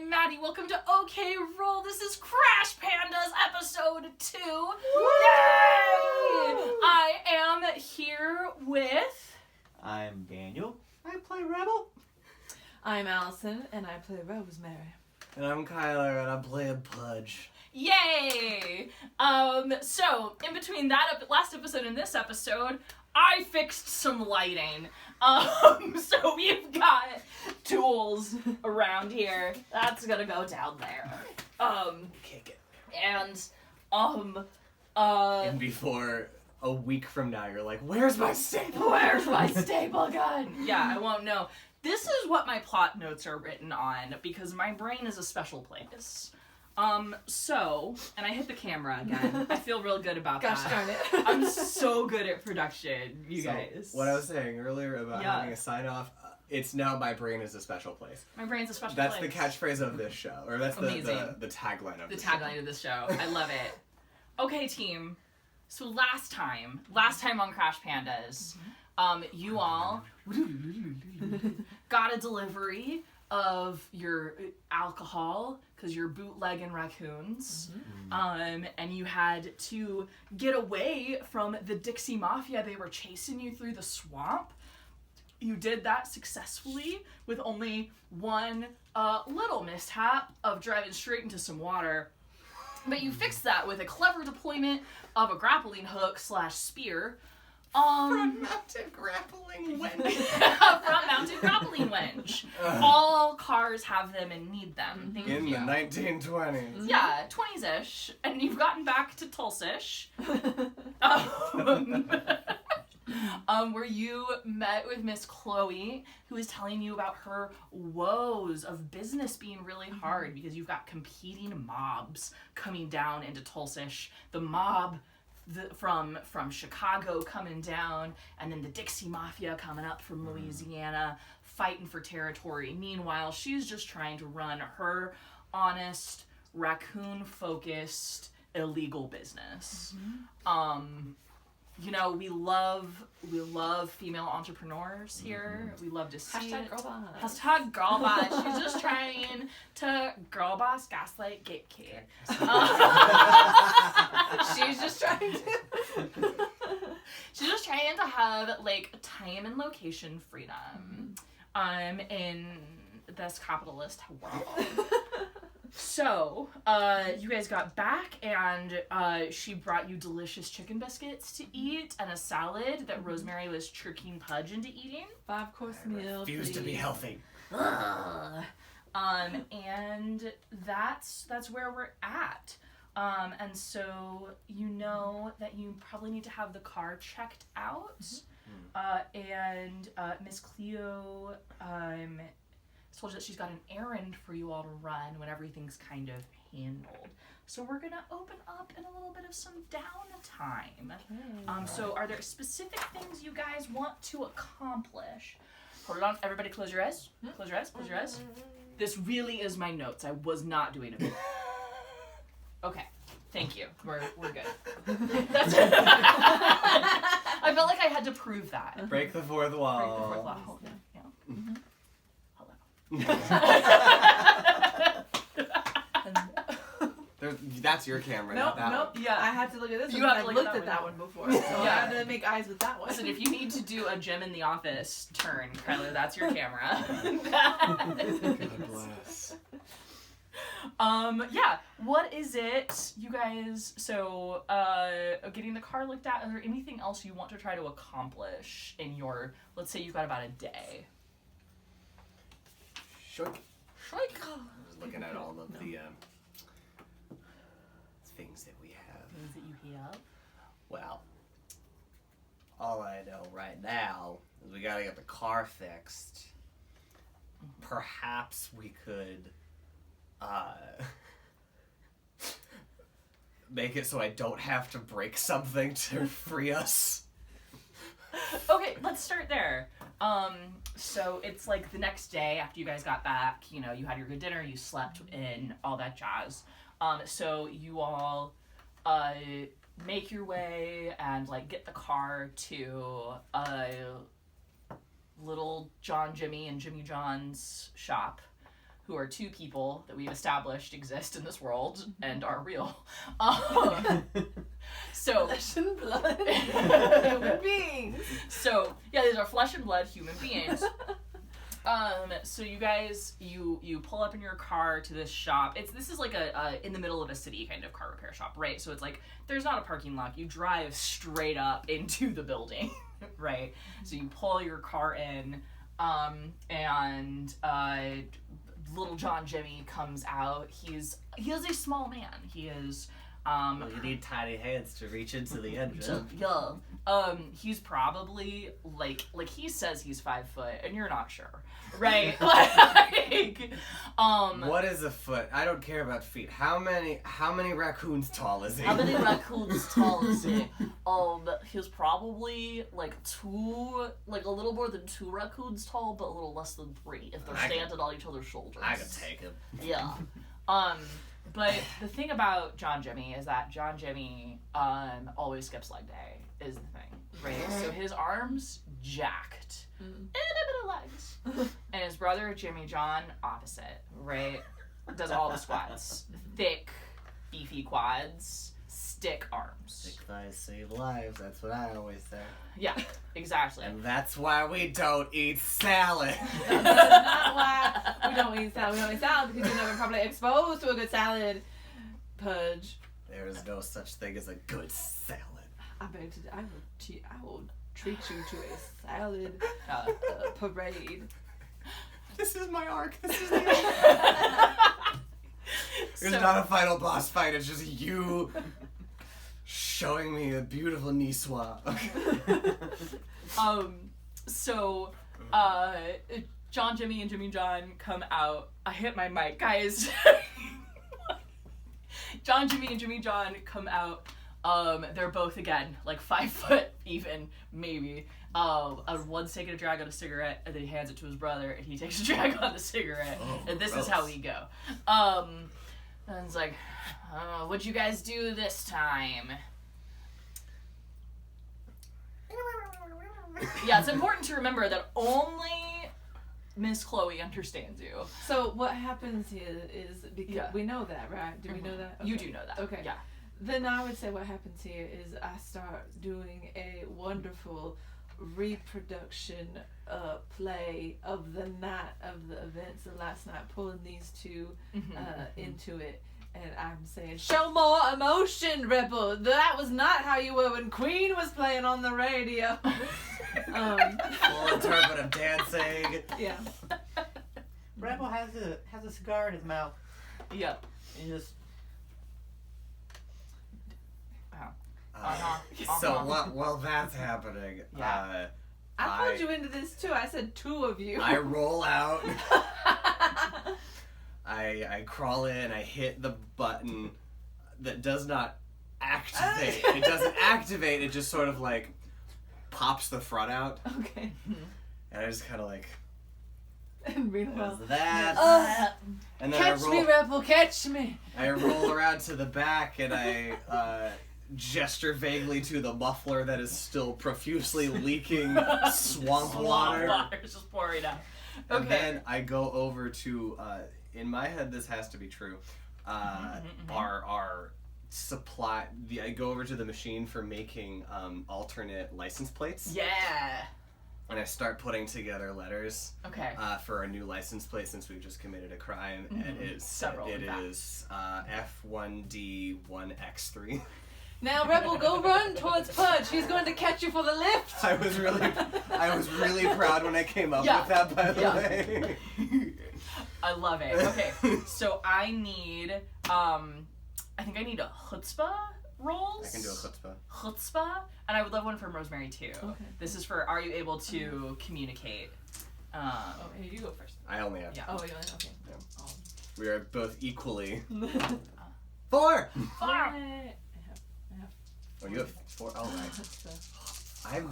I'm Maddie. Welcome to OK Roll. This is Crash Pandas episode 2. Woo! Yay! I am here with... I'm Daniel. I play Rebel. I'm Allison, and I play Rosemary. And I'm Kyler, and I play a Pudge. Yay! So, in between that last episode and this episode, I fixed some lighting. So we've got tools around here. That's gonna go down there. Kick it. And before a week from now, you're like, where's my staple? Where's my staple gun? Yeah, I won't know. This is what my plot notes are written on, because my brain is a special place. And I hit the camera again. I feel real good about Gosh that. darn it. I'm so good at production, you guys. What I was saying earlier about having a sign-off, it's now my brain is a special place. My brain's a special That's place. the catchphrase of this show. Or that's the tagline of the this tagline show. of this show. I love it. Okay, team. So last time on Crash Pandas, you all got a delivery of your alcohol because you're bootlegging raccoons, and you had to get away from the Dixie Mafia. They were chasing you through the swamp. You did that successfully with only one little mishap of driving straight into some water. But you fixed that with a clever deployment of a grappling hook / spear. Front-mounted grappling wench. Front-mounted grappling wench. All cars have them and need them. Thank In you. the 1920s. Yeah, 20s-ish. And you've gotten back to Tulsa-ish. Where you met with Miss Chloe, who is telling you about her woes of business being really hard because you've got competing mobs coming down into Tulsa-ish. The mob from Chicago coming down, and then the Dixie Mafia coming up from Louisiana, fighting for territory. Meanwhile, she's just trying to run her honest, raccoon-focused, illegal business. You know, we love female entrepreneurs here. We love to see Hashtag it. girlboss. Hashtag girlboss. She's just trying to girlboss, gaslight, gatekeep. She's just trying to... She's just trying to have, like, time and location freedom in this capitalist world. So, you guys got back, and she brought you delicious chicken biscuits to eat and a salad that Rosemary was tricking Pudge into eating. 5-course meal, Refuse to be healthy. And that's where we're at. And so you know that you probably need to have the car checked out. And Miss Cleo told you that she's got an errand for you all to run when everything's kind of handled. So we're gonna open up in a little bit of some downtime. So are there specific things you guys want to accomplish? Hold on, everybody close your eyes. Close your eyes, close your eyes. This really is my notes. I was not doing it. Okay, thank you. We're good. That's it. I felt like I had to prove that. Break the fourth wall. Break the fourth wall. Yeah. Hello. That's your camera, not that one. Yeah. I had to look at this You one. have to I've look looked at at that that one before, so I had to make eyes with that one. Listen, if you need to do a Gem in the Office turn, Kyler, that's your camera. God bless. Yeah. What is it, you guys? So, getting the car looked at. Is there anything else you want to try to accomplish in your? Let's say you've got about a day. Shoik. I was looking at all of the things that we have. Things that you have. Well, all I know right now is we gotta get the car fixed. Perhaps we could make it so I don't have to break something to free us. Okay, let's start there. So it's like the next day after you guys got back, you know, you had your good dinner, you slept in, all that jazz. So you all make your way and like get the car to little John Jimmy and Jimmy John's shop. who are two people that we've established exist in this world and are real. So Flesh and blood. Human beings. So yeah, these are flesh and blood human beings. So you guys, you pull up in your car to this shop. This is like a in the middle of a city kind of car repair shop, right? So it's like there's not a parking lot. You drive straight up into the building, right? So you pull your car in, and little John Jimmy comes out. He is a small man. He is. Well, you need tiny hands to reach into the engine. Yeah. He's probably like he says he's 5 foot, and you're not sure, right? Like, What is a foot? I don't care about feet. How many raccoons tall is he? How many raccoons tall is he? He's probably like a little more than 2 raccoons tall, but a little less than 3 if they're standing on each other's shoulders. I could take him. Yeah. But the thing about John Jimmy is that John Jimmy always skips leg day is the thing, right? So his arms jacked and a bit of legs, and his brother Jimmy John opposite, right? Does all the squats, thick, beefy quads, stick arms. Thick thighs save lives. That's what I always say. Yeah, exactly. And that's why we don't eat salad. That's not why we don't eat salad. We don't eat salad because you're never probably exposed to a good salad. Pudge. There is no such thing as a good salad. I will treat you to a salad parade. This is my arc. This is the arc. It's not a final boss fight. It's just you showing me a beautiful knee swap. So, John Jimmy and Jimmy John come out. I hit my mic, guys. John Jimmy and Jimmy John come out. They're both again like 5 foot even, maybe. One's taking a drag on a cigarette, and then he hands it to his brother, and he takes a drag on the cigarette, and this is how we go. And it's like, what'd you guys do this time? Yeah, it's important to remember that only Miss Chloe understands you. So what happens here is, because we know that, right? Do we know that? Okay. You do know that. Okay. Yeah. Then I would say what happens here is I start doing a wonderful reproduction play of the night of the events of last night, pulling these two into it. And I'm saying, show more emotion, Rebel. That was not how you were when Queen was playing on the radio. Full interpretive dancing. Yeah. Rebel has a cigar in his mouth. Yeah. And just So while that's happening, Yeah. I pulled you into this too. I said 2 of you. I roll out. I crawl in. I hit the button that does not activate. It doesn't activate. It just sort of like pops the front out. Okay. And I just kind of like. And meanwhile, That. And then catch me, Rebel, catch me. I roll around to the back and I gesture vaguely to the muffler that is still profusely leaking swamp water. Water's just pouring out. Okay. And then I go over to, in my head this has to be true, our supply, I go over to the machine for making alternate license plates. Yeah. And I start putting together letters Okay. for a new license plate since we've just committed a crime. And it's Several, it in fact. is F1D1X3. Now, Rebel, go run towards Pudge. He's going to catch you for the lift. I was really proud when I came up Yeah. with that, by the Yeah. way. I love it. Okay. So I need, I think I need a chutzpah rolls. I can do a chutzpah. Chutzpah, and I would love one from Rosemary too. Okay. This is for are you able to communicate? Oh, here, you go first. I only have. Yeah. Oh, you okay. We are both equally. 4! Alright. Oh, you have 4. Oh, right.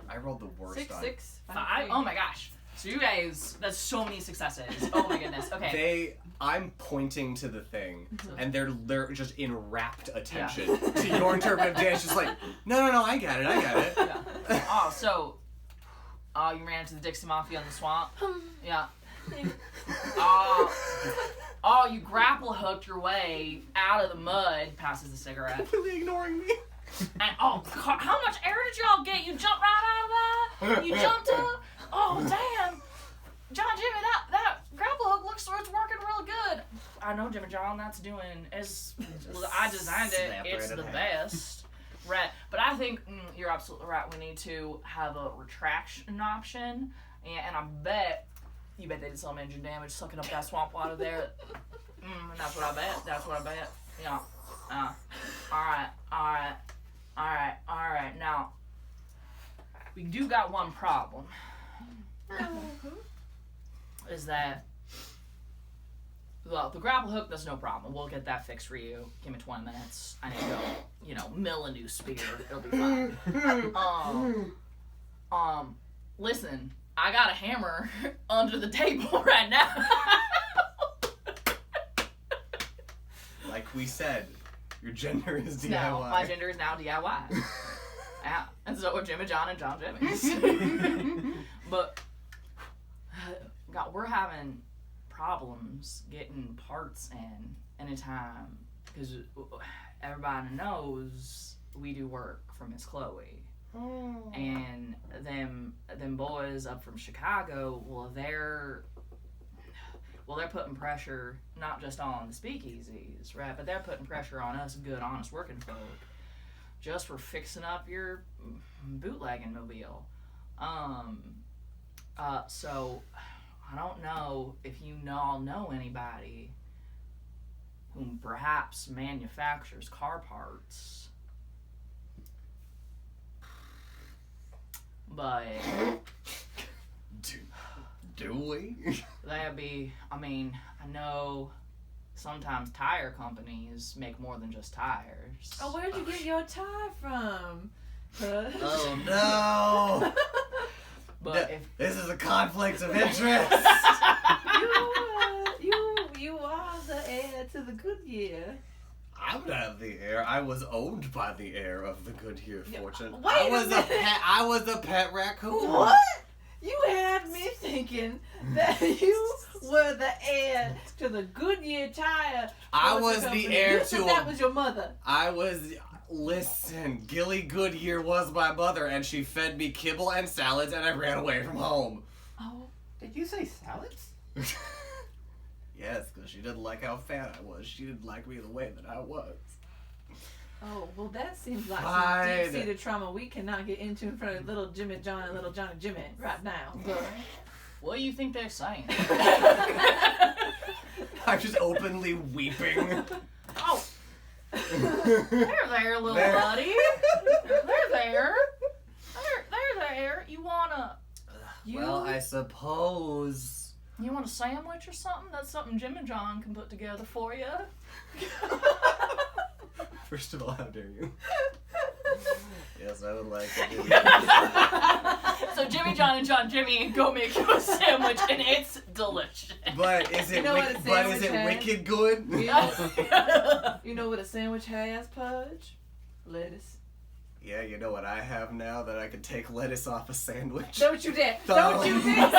I rolled the worst 6, on. 6, 5. 5. Oh my gosh. So you guys, that's so many successes. Oh my goodness. Okay. I'm pointing to the thing, and they're just in rapt attention to your interpretive dance. Just like, no, I got it. Yeah. Oh, so, you ran into the Dixie Mafia in the swamp. Yeah. Oh, you grapple hooked your way out of the mud, passes the cigarette. Completely ignoring me. And how much air did y'all get? You jumped right out of that? You jumped up? Oh, damn. John Jimmy, that grapple hook looks like it's working real good. I know, Jimmy John, that's doing I designed it. It's the best. Right. But I think you're absolutely right. We need to have a retraction option. And I bet they did some engine damage sucking up that swamp water there. And that's what I bet. Yeah. Alright. Now, we do got one problem. Is that, well, the grapple hook, that's no problem. We'll get that fixed for you. Give me 20 minutes. I need to go, mill a new spear. It'll be fine. Listen, I got a hammer under the table right now. Like we said, your gender is DIY. No, my gender is now DIY. Yeah, and so are Jimmy John and John Jimmy's. But, God, we're having problems getting parts in anytime, because everybody knows we do work for Miss Chloe. And them boys up from Chicago, they're putting pressure not just on the speakeasies, right? But they're putting pressure on us good, honest working folk just for fixing up your bootlegging mobile. So I don't know if you all know anybody who perhaps manufactures car parts. But do we? That'd be, I know sometimes tire companies make more than just tires. Oh, where'd you get your tie from? Oh no! But this is a conflict of interest. You are the heir to the Goodyear. I'm not the heir. I was owned by the heir of the Goodyear fortune. Wait I was a pet raccoon. What? You had me thinking that you were the heir to the Goodyear tire. I was the heir you to said that was your mother. Listen, Gilly Goodyear was my mother, and she fed me kibble and salads, and I ran away from home. Oh, Did you say salads? Yes, because she didn't like how fat I was. She didn't like me the way that I was. Oh, well, that seems like some Fine. deep-seated trauma we cannot get into in front of little Jimmy John and little Johnny Jimmy right now. But what do you think they're saying? I'm just openly weeping. Oh, they're there, little buddy. They're there. They're there. You want I suppose. a sandwich or something? That's something Jim and John can put together for you. First of all, how dare you? Yes, I would like it. So Jimmy John and John Jimmy go make you a sandwich, and it's delicious. But is it wicked good? You know what a sandwich has, Pudge? Lettuce. Yeah, you know what I have now that I can take lettuce off a sandwich? Don't you dare! Don't you dare!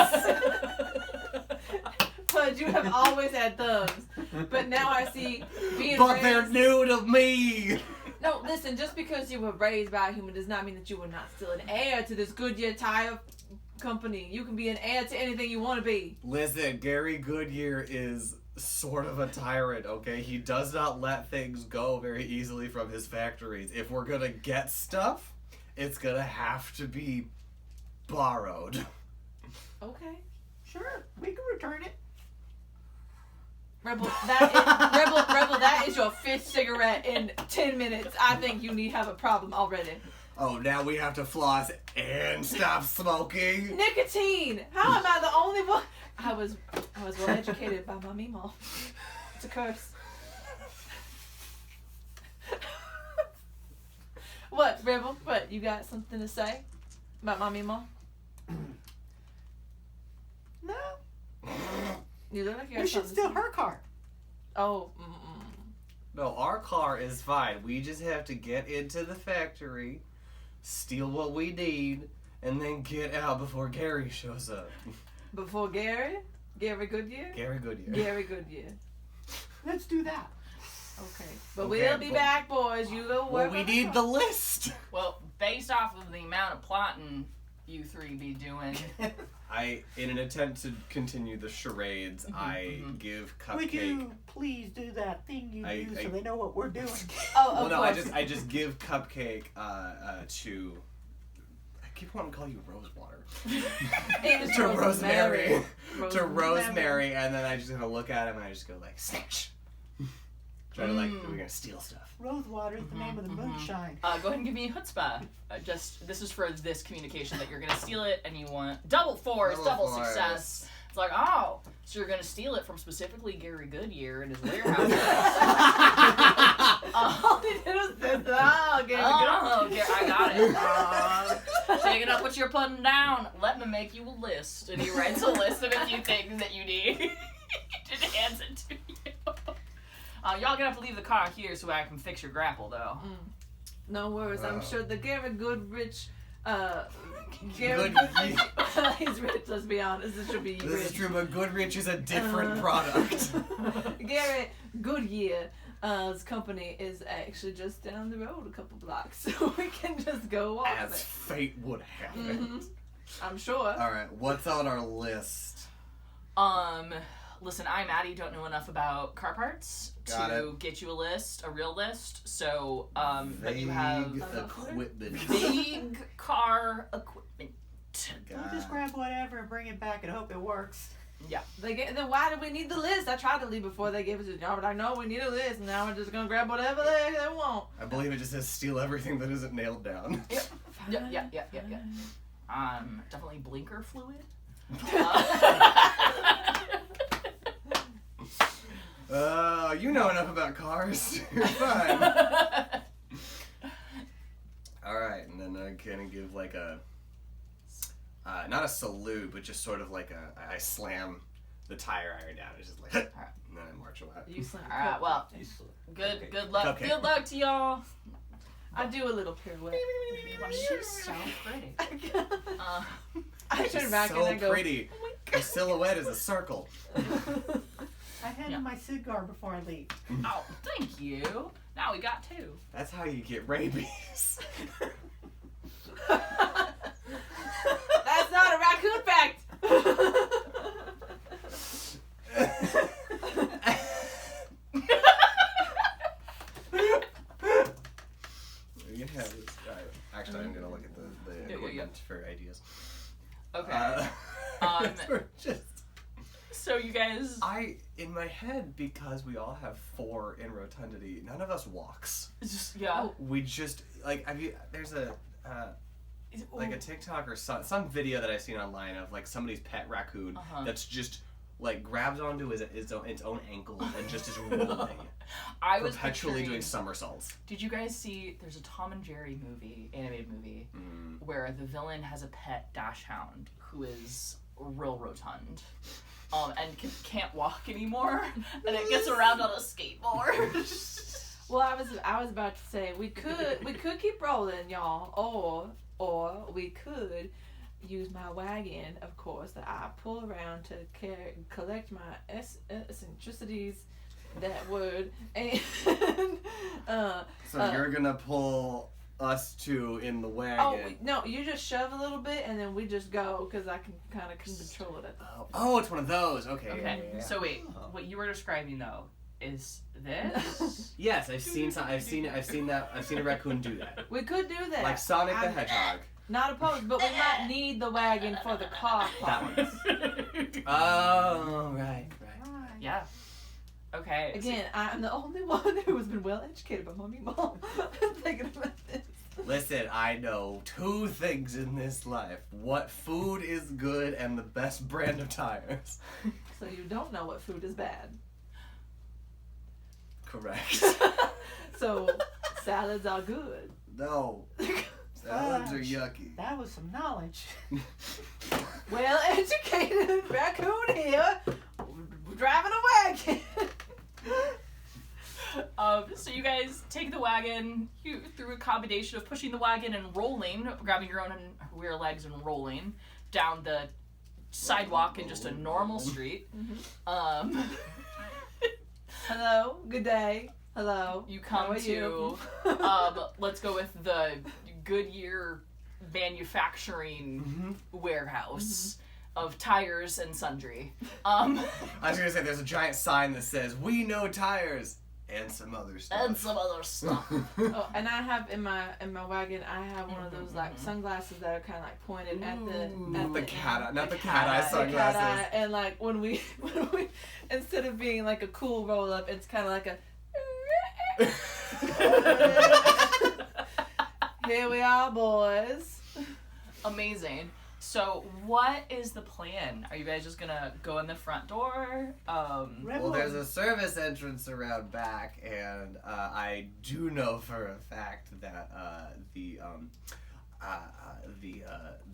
Pudge, you have always had thumbs, but now I see being But raised... they're new to me! No, listen, just because you were raised by a human does not mean that you were not still an heir to this Goodyear tire company. You can be an heir to anything you want to be. Listen, Gary Goodyear is sort of a tyrant, okay? He does not let things go very easily from his factories. If we're gonna get stuff, it's gonna have to be borrowed. Okay. Sure, we can return it. Rebel, that is your fifth cigarette in 10 minutes. I think you need to have a problem already. Oh, now we have to floss and stop smoking? Nicotine! How am I the only one? I was well educated by my Meemaw. It's a curse. What, Rebel? What, you got something to say about my Meemaw? No. You look like you We should steal her car. Oh, No, our car is fine. We just have to get into the factory, steal what we need, and then get out before Gary shows up. Before Gary? Gary Goodyear? Gary Goodyear. Gary Goodyear. Let's do that. Okay. But Okay, we'll be but- back, boys. You go work. Well, we on need the list. Well, based off of the amount of plotting you three be doing, In an attempt to continue the charades, I give Would Cupcake. you please do that thing you do so they know what we're doing? Oh, Well, of no, course. I just give Cupcake to. I keep wanting to call you Rosewater. It was to Rosemary. To Rosemary. Rosemary, and then I just kind of look at him and I just go like, snatch. Try to like, we're gonna steal stuff. Rosewater is the name of the moonshine. go ahead and give me chutzpah. This is for this communication that you're gonna steal it and you want double fours, double fours. success. It's like, oh, so you're gonna steal it from specifically Gary Goodyear in his warehouse. All he did was say, oh, Gary Okay, I got it. Take it up what you're putting down. Let me make you a list. And he writes a list of a few things that you need. Just hands it to you. Y'all gonna have to leave the car here so I can fix your grapple, though. No worries. I'm sure the Gary Goodrich, Good- he's rich, let's be honest. This should be This rich. is true, but Goodrich is a different product. Gary Goodyear, his company is actually just down the road a couple blocks, so we can just go walk As there. fate would have it. Mhm. I'm sure. Alright, what's on our list? Listen, I, Maddie, don't know enough about car parts Got to get you a real list. So, but you Vague have equipment. big car equipment. We'll just grab whatever and bring it back and hope it works. Then why do we need the list? I tried to leave before they gave us a job, but I know we need a list, and now we're just gonna grab whatever they want. I believe it just says steal everything that isn't nailed down. Yeah. Definitely blinker fluid. You know enough about cars. You're fine. Alright, and then I kind of give like a, not a salute, but just sort of like I slam the tire iron down. It's just like, and then I march away. You slam. Alright, well, Okay. good luck. Cupcake. Good luck to y'all. I do a little pirouette. She's so pretty. I turn back so and I go. pretty. The silhouette is a circle. I hand him my cigar before I leave. Oh, thank you. Now we got two. That's how you get rabies. That's not a raccoon fact. You can have this. Actually, I'm gonna look at the equipment for ideas. Okay. We're just. So you guys, In my head, because we all have 4 in rotundity, none of us walks. just We just there's a like a TikTok or some video that I've seen online of like somebody's pet raccoon that's just like grabs onto its own ankle and just is rolling, I was perpetually picturing- doing somersaults. Did you guys see? There's a Tom and Jerry animated movie, where the villain has a pet dachshund who is real rotund, can't walk anymore, and it gets around on a skateboard. Well, I was about to say we could keep rolling, y'all, or we could use my wagon, of course, that I pull around to collect my eccentricities. That word and So you're gonna pull us 2 in the wagon. oh no, you just shove a little bit and then we just go because I can kind of control it. Oh, it's one of those. Okay. Okay, Yeah. so wait, what you were describing though is this? Yes, I've seen a raccoon do that. We could do that. Like Sonic the I'm Hedgehog. Not opposed, but we might need the wagon for the car That parts. Oh, right. Yeah. Okay. Again, I'm the only one who has been well educated by mommy and mom. Thinking about this. Listen, I know 2 things in this life. What food is good and the best brand of tires. So you don't know what food is bad. Correct. So salads are good. No. Salads are yucky. That was some knowledge. Well educated raccoon here, driving a wagon. So you guys take the wagon through a combination of pushing the wagon and rolling, grabbing your own rear legs and rolling down the sidewalk in just a normal street. Hello, good day. Hello. You come How are you? Let's go with the Goodyear manufacturing warehouse of tires and sundry. I was gonna say there's a giant sign that says "We know tires" and some other stuff. Oh, and I have in my wagon, I have one of those like sunglasses that are kind of like pointed at the cat eye, not the cat cat eye eye. sunglasses. cat eye, and like when we instead of being like a cool roll up, it's kind of like a. Here we are, boys. Amazing. So, what is the plan? Are you guys just gonna go in the front door? Well, there's a service entrance around back, and I do know for a fact that the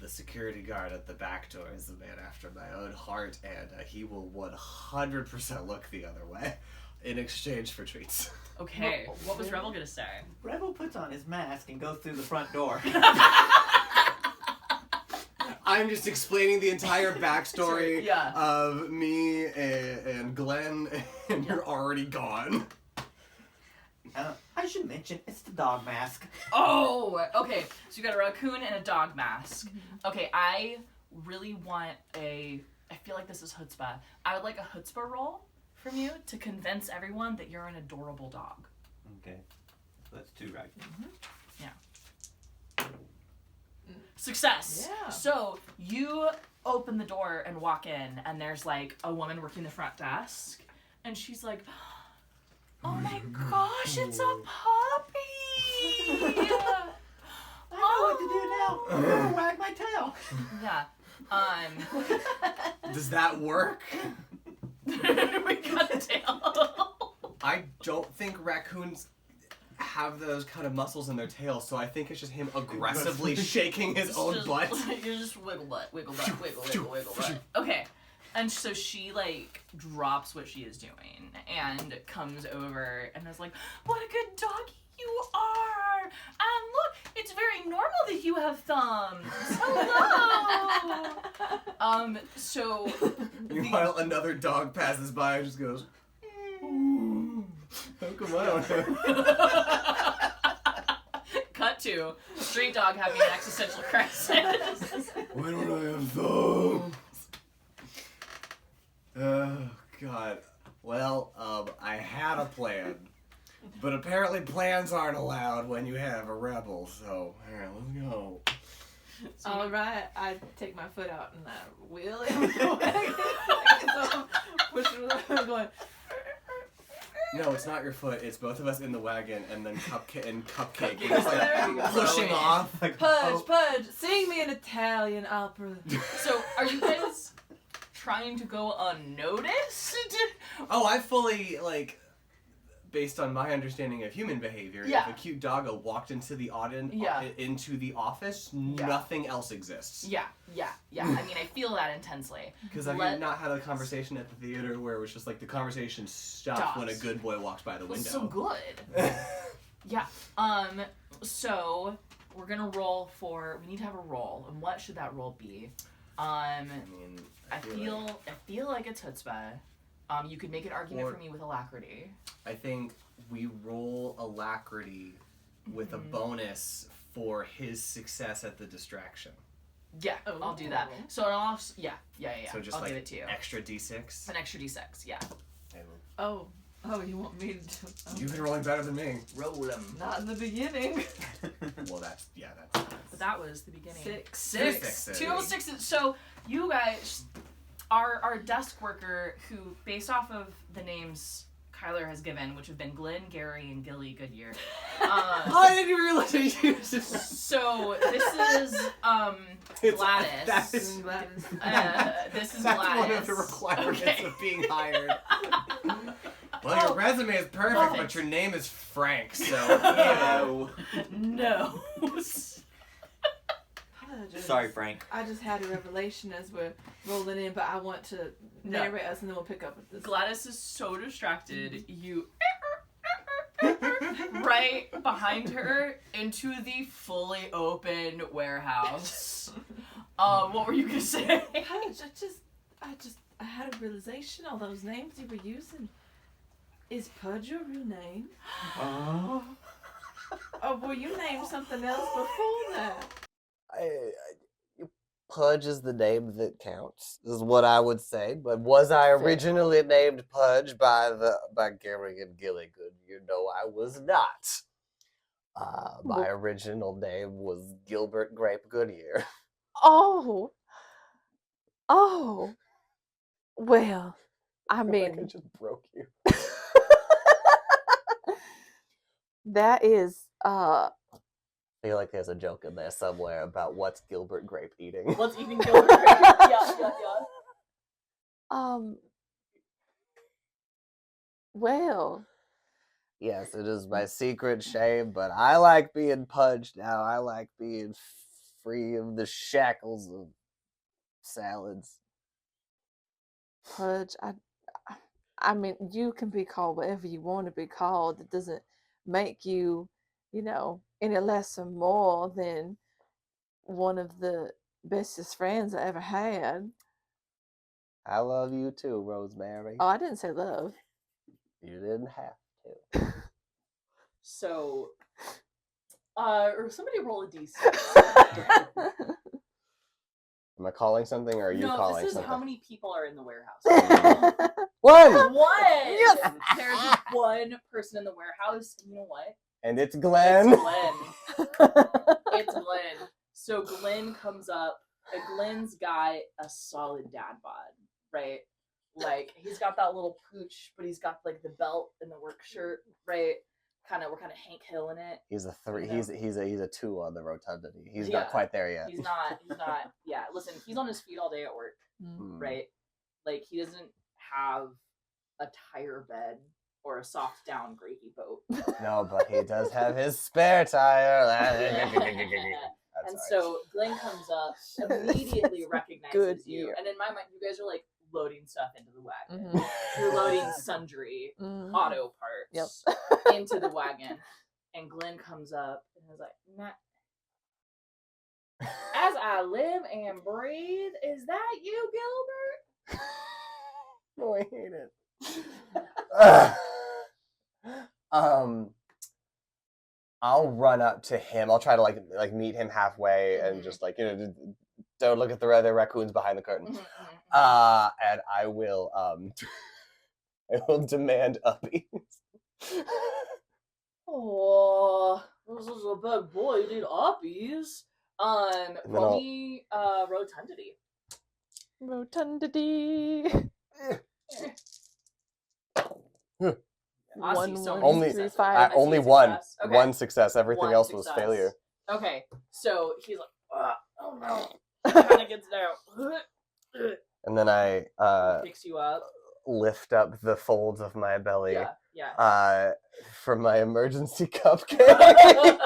security guard at the back door is a man after my own heart, and he will 100% look the other way in exchange for treats. Okay. What was Rebel gonna say? Rebel puts on his mask and goes through the front door. I'm just explaining the entire backstory Yeah. of me and Glenn, and you're already gone. I should mention, it's the dog mask. Oh, okay. So you got a raccoon and a dog mask. Okay, I really want I feel like this is chutzpah. I would like a chutzpah roll from you to convince everyone that you're an adorable dog. Okay. So that's 2, right? Success. Yeah. So you open the door and walk in, and there's like a woman working the front desk, and she's like, "Oh my gosh, it's a puppy!" I know what to do now. I'm gonna wag my tail. Yeah. Does that work? We got a tail. I don't think raccoons have those kind of muscles in their tail, so I think it's just him aggressively shaking his own butt. You just wiggle butt, wiggle butt, wiggle butt. Okay. And so she, like, drops what she is doing and comes over and is like, "What a good doggy you are! And look, it's very normal that you have thumbs. Hello!" So... Meanwhile, another dog passes by and just goes, "How come I don't have?" Cut to street dog having an existential crisis. Why don't I have thumbs? Oh, God. Well, I had a plan. But apparently plans aren't allowed when you have a rebel, so, here, let's go. All right, I take my foot out and I wheel it with the wagon. So I'm going. No, it's not your foot. It's both of us in the wagon, and then Cupcake is There like you go. pushing off. Pudge, sing me an Italian opera. So, are you guys trying to go unnoticed? Oh, I fully, like, based on my understanding of human behavior, Yeah. if a cute doggo walked into the into the office, nothing else exists. Yeah. I mean, I feel that intensely. Because have you not had a conversation at the theater where it was just like the conversation stopped when a good boy walks by the window? So good. Yeah. So we're gonna roll for. We need to have a roll, and what should that roll be? I mean, I feel like it's chutzpah. You could make an argument for me with alacrity. I think we roll alacrity with a bonus for his success at the distraction. Yeah, I'll do that. So I'll yeah. So just I'll like give it to you. extra d6. An extra d6, yeah. Oh, you want me to do it? You've been rolling better than me. Roll them. Not in the beginning. Well, that's But that was the beginning. Six. Two almost sixes. So you guys, our desk worker, who based off of the names Kyler has given, which have been Glenn, Gary, and Gilly Goodyear. I didn't even realize I used it. So this is Gladys. That is, This is that's Gladys. one of the requirements Okay. of being hired. Well, your resume is perfect, Love but it. your name is Frank, so No. Sorry, Frank. I just had a revelation as we're rolling in, but I want to narrate us and then we'll pick up with this. Gladys is so distracted. You right behind her into the fully open warehouse. What were you gonna say? Pudge, I had a realization. All those names you were using. Is Pudge your real name? Or were you named something else before that? Pudge is the name that counts, is what I would say. But was I originally named Pudge by Gary and Gilligan? You know, I was not. My original name was Gilbert Grape Goodyear. Oh. Well, I I mean, just broke you. that is I feel like there's a joke in there somewhere about what's Gilbert Grape eating. What's eating Gilbert Grape? Yeah. well, Yes, it is my secret shame, but I like being Pudged now. I like being free of the shackles of salads. Pudge, I mean, you can be called whatever you want to be called. It doesn't make you, any less or more than one of the bestest friends I ever had. I love you too, Rosemary. Oh, I didn't say love. You didn't have to. So, or somebody roll a d6. Am I calling something or are you calling this is something? how many people are in the warehouse. One! One! Yes! There's one person in the warehouse, and you know what? And it's Glenn. It's Glenn. It's Glenn. So Glenn comes up, and Glenn's got a solid dad bod, right? Like, he's got that little pooch, but he's got, like, the belt and the work shirt, right? We're kind of Hank Hill in it. He's a 3. You know? He's a 2 on the rotundity. He's Yeah. not quite there yet. He's not. Yeah, listen, he's on his feet all day at work, right? Like, he doesn't have a tire bed or a soft down gravy boat. No, but he does have his spare tire. And so Glenn comes up, immediately recognizes you, year. and in my mind, you guys are like loading stuff into the wagon. Mhm. You're loading sundry Mhm. auto parts into the wagon, and Glenn comes up and is like, "Nah. As I live and breathe, is that you, Gilbert?" Oh, I hate it. I'll run up to him. I'll try to like meet him halfway and just don't look at the other raccoons behind the curtain. And I will demand uppies. Oh, this is a big boy. You need uppies. Roll me rotundity. Rotundity. I see so many Only successes. only I see one. success. Okay. One success. Everything One else was success. failure. Okay, so he's like, oh no. Kind of gets down. And then I Picks you up. lift up the folds of my belly. Yeah. For my emergency cupcake.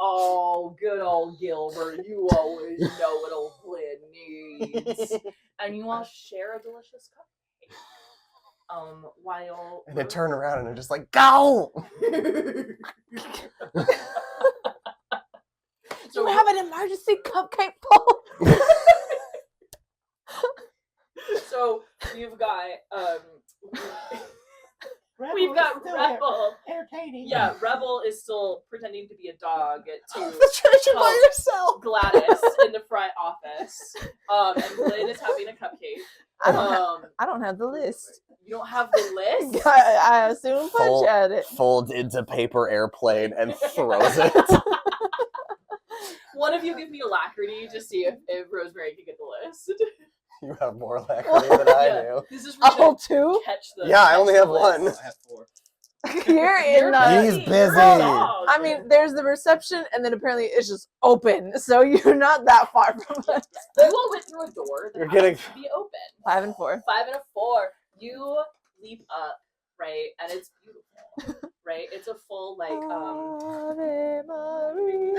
Oh, good old Gilbert. You always know what old Glenn needs. And you all share a delicious cupcake. While And they turn around and they're just like, go! So we have an emergency cupcake pull. So you've got Rebel we've got is still Rebel. Entertaining. Yeah, Rebel is still pretending to be a dog to Patricia by yourself. Gladys in the front office. And Glenn is having a cupcake. I don't have the list. You don't have the list? I assume Punch had it. Folds into paper airplane and throws it. One of you give me alacrity to see if Rosemary can get the list. You have more alacrity than I do. This is Oh, two? catch the Yeah, I only catch have the one. list. I have 4. You're in He's You're busy. a dog. I mean, there's the reception, and then apparently it's just open, so you're not that far from us. You all went through a door that You're getting- happens to be open. 5 and 4. 5 and a 4. You leap up, right? And it's beautiful, right? It's a full Ave Maria.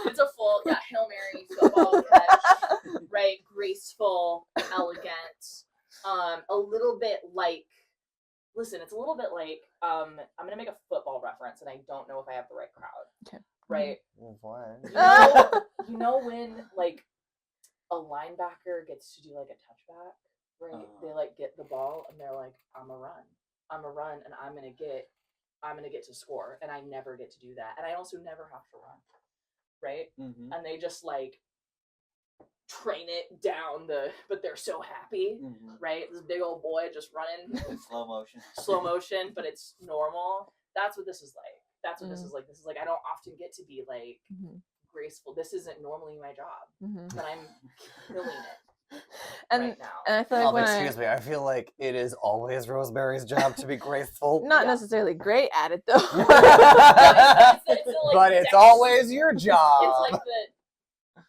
it's a full Hail Mary football catch, right? Graceful, elegant, a little bit like. Listen, it's a little bit like I'm gonna make a football reference, and I don't know if I have the right crowd. Okay. right? What? You know when like a linebacker gets to do like a touchback, right? They like get the ball and they're like, I'm a run, and I'm gonna get to score, and I never get to do that, and I also never have to run, right? Mm-hmm. And they just like train it down but they're so happy, right? This big old boy just running Slow motion, but it's normal. That's what this is like. This is like. This is like, I don't often get to be like graceful. This isn't normally my job, but I'm killing it right now. And I feel like excuse me, I feel like it is always Rosemary's job to be graceful. not necessarily great at it though. But it's always your job. It's like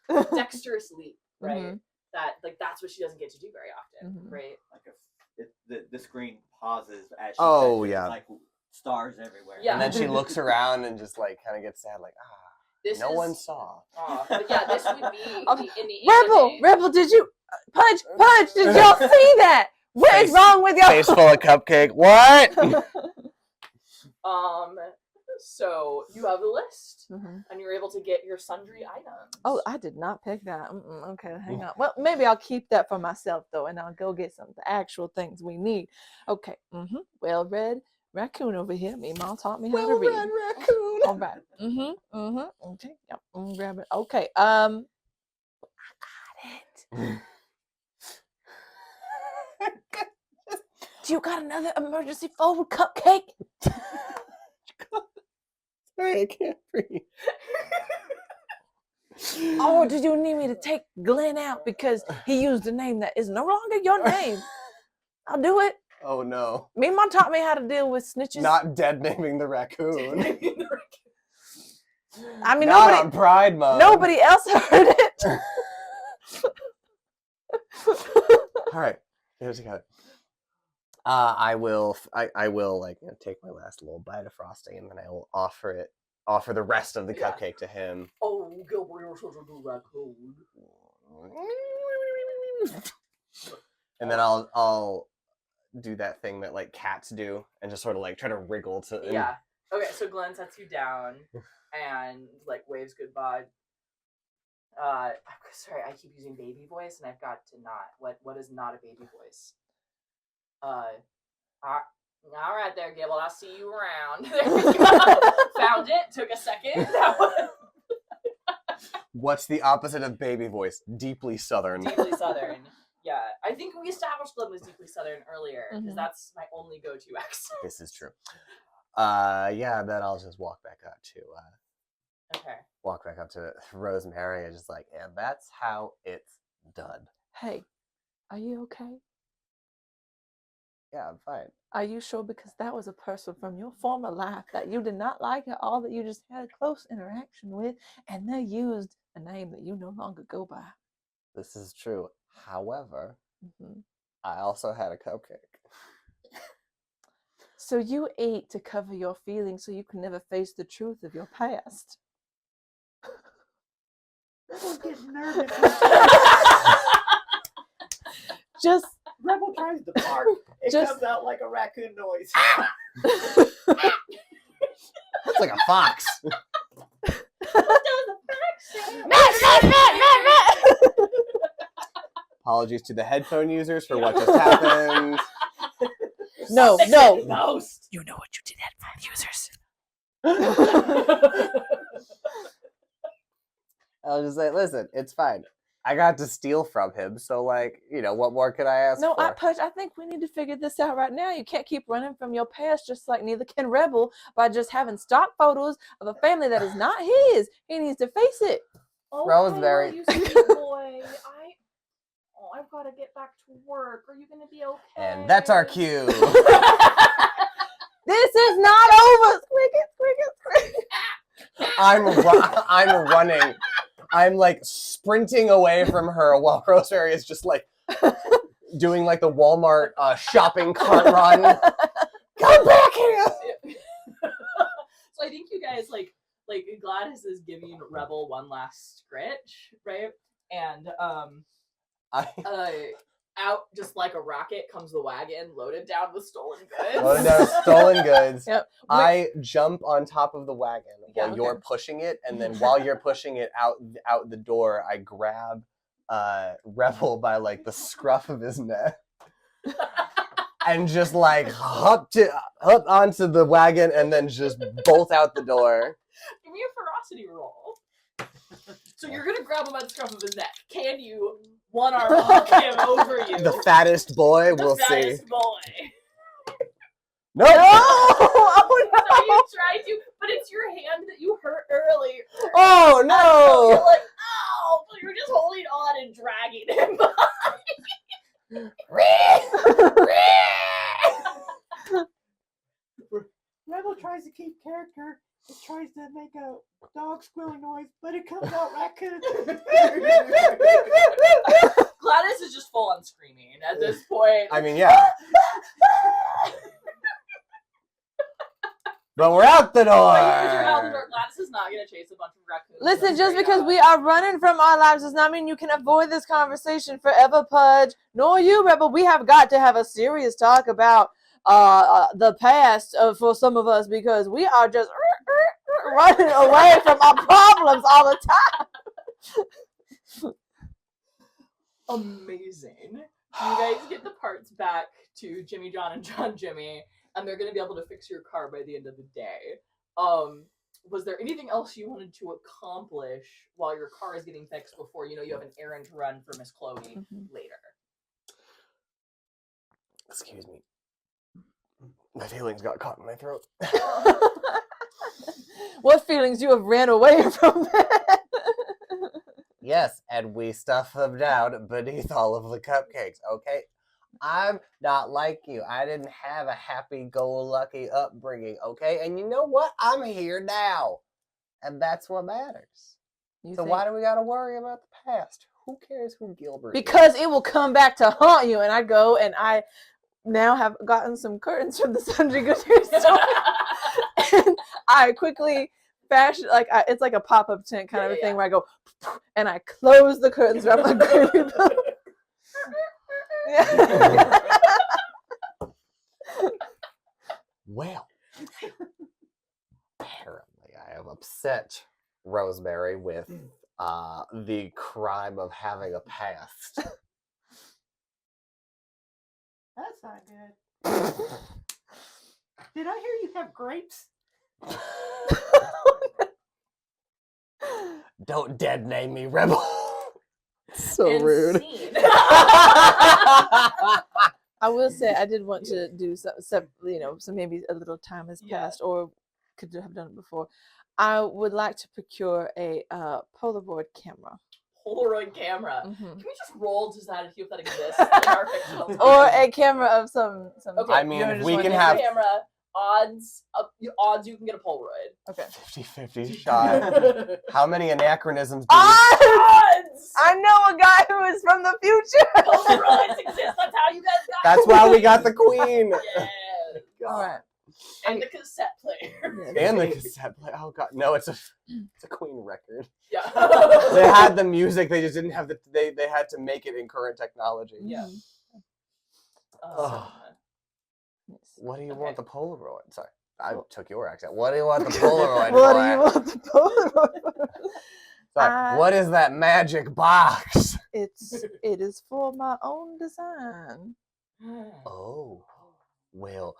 the dexterous leap, right? That like that's what she doesn't get to do very often, right? like the screen pauses as she Oh, says it. yeah. It's like stars everywhere. Yeah. And then she looks around and just like kind of gets sad, like no one saw. But yeah, this would be in the Rebel, did you Pudge? Did y'all see that? What is wrong with y'all? Face full of cupcake. What? So you have the list, and you're able to get your sundry items. Oh, I did not pick that. Okay, hang on. Well, maybe I'll keep that for myself though, and I'll go get some of the actual things we need. Okay. Well-read raccoon over here. Me mom taught me how to read. Well-read raccoon. All right. Okay. Yep. Grab it. Okay. I got it. Do you got another emergency forward cupcake? Sorry, I can't breathe. Or did you need me to take Glenn out because he used a name that is no longer your name? I'll do it. Oh no. Me mom taught me how to deal with snitches. Not dead naming the raccoon. I mean, Not on Pride Month. nobody else heard it. All right, here's a cut. I will like take my last little bite of frosting, and then I will offer the rest of the cupcake to him. Oh, Gilbert, you're such a good raccoon. And then I'll do that thing that like cats do, and just sort of like try to wriggle to. Yeah. Okay, so Glenn sets you down and like waves goodbye. Sorry, I keep using baby voice, and I've got to not. What is not a baby voice? All right there, Gibble. I'll see you around. There we go. Found it. Took a second. What's the opposite of baby voice? Deeply Southern. Deeply Southern. Yeah, I think we established Glenn was deeply Southern earlier because that's my only go-to accent. This is true. Yeah. Then I'll just walk back up to. Okay. Walk back up to Rosemary and just like, and that's how it's done. Hey, are you okay? Yeah, I'm fine. Are you sure? Because that was a person from your former life that you did not like at all, that you just had a close interaction with, and they used a name that you no longer go by. This is true. However, I also had a cupcake. So you ate to cover your feelings so you can never face the truth of your past. Rebel's getting nervous. Just Rebel tries to bark. It comes out like a raccoon noise. It's like a fox. Apologies to the headphone users for what just happened. No. Ghost. You know what you did, headphone users. I'll just say, listen, it's fine. I got to steal from him, so like, what more could I ask for? I think we need to figure this out right now. You can't keep running from your past, just like neither can Rebel by just having stock photos of a family that is not his. He needs to face it. Rosemary. You sweet boy. I've got to get back to work. Are you going to be okay? And that's our cue. This is not over. Squeak. I'm running. I'm like sprinting away from her while Rosemary is just like doing like the Walmart shopping cart run. Come back here! So I think you guys like Gladys is giving Rebel one last scritch, right? And out just like a rocket comes the wagon loaded down with stolen goods. Oh no, stolen goods. Yep. I jump on top of the wagon while Yeah, you're pushing it, and then while you're pushing it out the door, I grab Rebel by like the scruff of his neck. And just like hop onto the wagon and then just bolt out the door. Give me a ferocity roll. So you're gonna grab him by the scruff of his neck. Can you one-arm hook him over you? The fattest boy, The we'll see. fattest boy. Nope. Oh no! So you try to, but it's your hand that you hurt earlier. Oh So no! you're like, ow! So you're just holding on and dragging him Rebel tries to keep character. It tries to make a dog squealing noise, but it comes out raccoon. Gladys is just full on screaming at this point. I mean, yeah. But we're out the door. Because you're out the door. Gladys is not gonna chase a bunch of raccoons. Listen, just straight because up. we are running from our lives does not mean you can avoid this conversation forever, Pudge. Nor you, Rebel. We have got to have a serious talk about the past for some of us because we are just running away from our problems all the time. Amazing. You guys get the parts back to Jimmy John and John Jimmy, and they're gonna be able to fix your car by the end of the day. Was there anything else you wanted to accomplish while your car is getting fixed before you have an errand to run for Miss Chloe later? Excuse me. My feelings got caught in my throat. What feelings you have ran away from that? Yes, and we stuff them down beneath all of the cupcakes, okay? I'm not like you. I didn't have a happy-go-lucky upbringing, okay? And you know what? I'm here now. And that's what matters. So why do we gotta worry about the past? Who cares who Gilbert is? Because it will come back to haunt you, and I go and I now have gotten some curtains from the Sundry Good store. And I quickly fashion it's like a pop-up tent kind of a thing where I go and I close the curtains around my baby. Well, apparently I have upset Rosemary with the crime of having a past. That's not good. Did I hear you have grapes? Don't dead name me, Rebel. So And rude. scene. I will say I did want to do some so maybe a little time has Yeah. passed or could have done it before. I would like to procure a Polaroid camera. Polaroid camera. Mhm. Can we just roll to that and see if that exists in our fictional time? Or a camera of some Okay, I mean, you know, if just we one can that- have camera odds you can get a Polaroid. Okay. 50-50 shot. How many anachronisms do Odds! Odds! I know a guy who is from the future. Polaroids exist. That's how you guys got. That's why we got the queen. Yeah. All right. And the cassette player. And the cassette player. Oh god, no, it's a Queen record. Yeah. They had the music, they just didn't have the they had to make it in current technology. Yeah. Oh. Yes. What do you Okay. want the Polaroid? Sorry, I took your accent. What do you want the Polaroid What for? do you want the Polaroid? Sorry, what is that magic box? It is for my own design. Oh, well,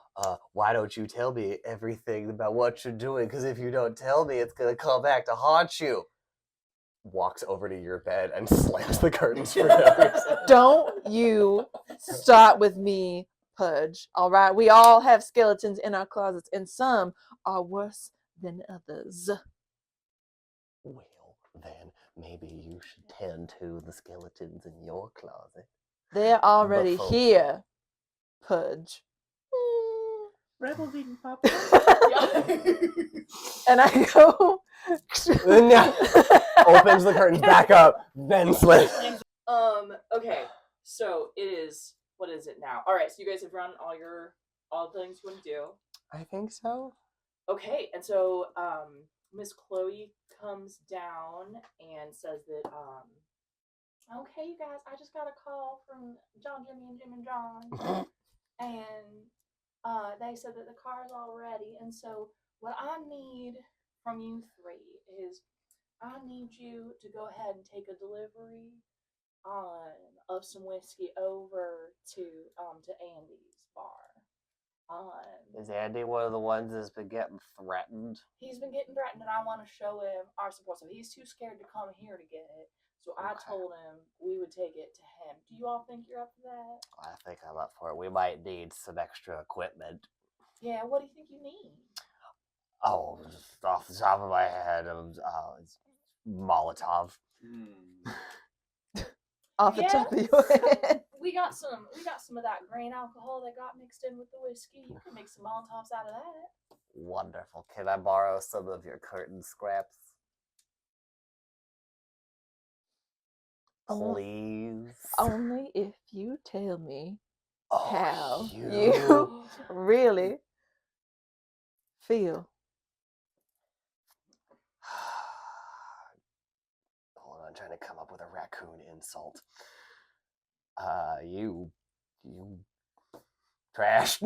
why don't you tell me everything about what you're doing? Because if you don't tell me, it's gonna come back to haunt you. Walks over to your bed and slams the curtains for no reason. Don't you start with me, Pudge. All right, we all have skeletons in our closets, and some are worse than others. Well, then maybe you should tend to the skeletons in your closet. They're already Before- here, Pudge. Rebel's eating popcorn. And I go. No. Opens the curtains back up, then slams. Okay. So it is. What is it now? All right. So you guys have run all the things you want to do. I think so. Okay. And so Miss Chloe comes down and says that Okay, you guys, I just got a call from John, Jimmy, and Jim and John, and they said that the car's all ready. And so, what I need from you three is I need you to go ahead and take a delivery of some whiskey over to Andy's bar. Is Andy one of the ones that's been getting threatened? He's been getting threatened, and I want to show him our support. So he's too scared to come here to get it. So I told him we would take it to him. Do you all think you're up to that? I think I'm up for it. We might need some extra equipment. Yeah, what do you think you need? Oh, just off the top of my head, it's Molotov. Off the top of your head. We got some of that grain alcohol that got mixed in with the whiskey. You can make some Molotovs out of that. Wonderful. Can I borrow some of your curtain scraps? Please. Only if you tell me Oh, how you really feel. Hold on, I'm trying to come up with a raccoon insult. You trash.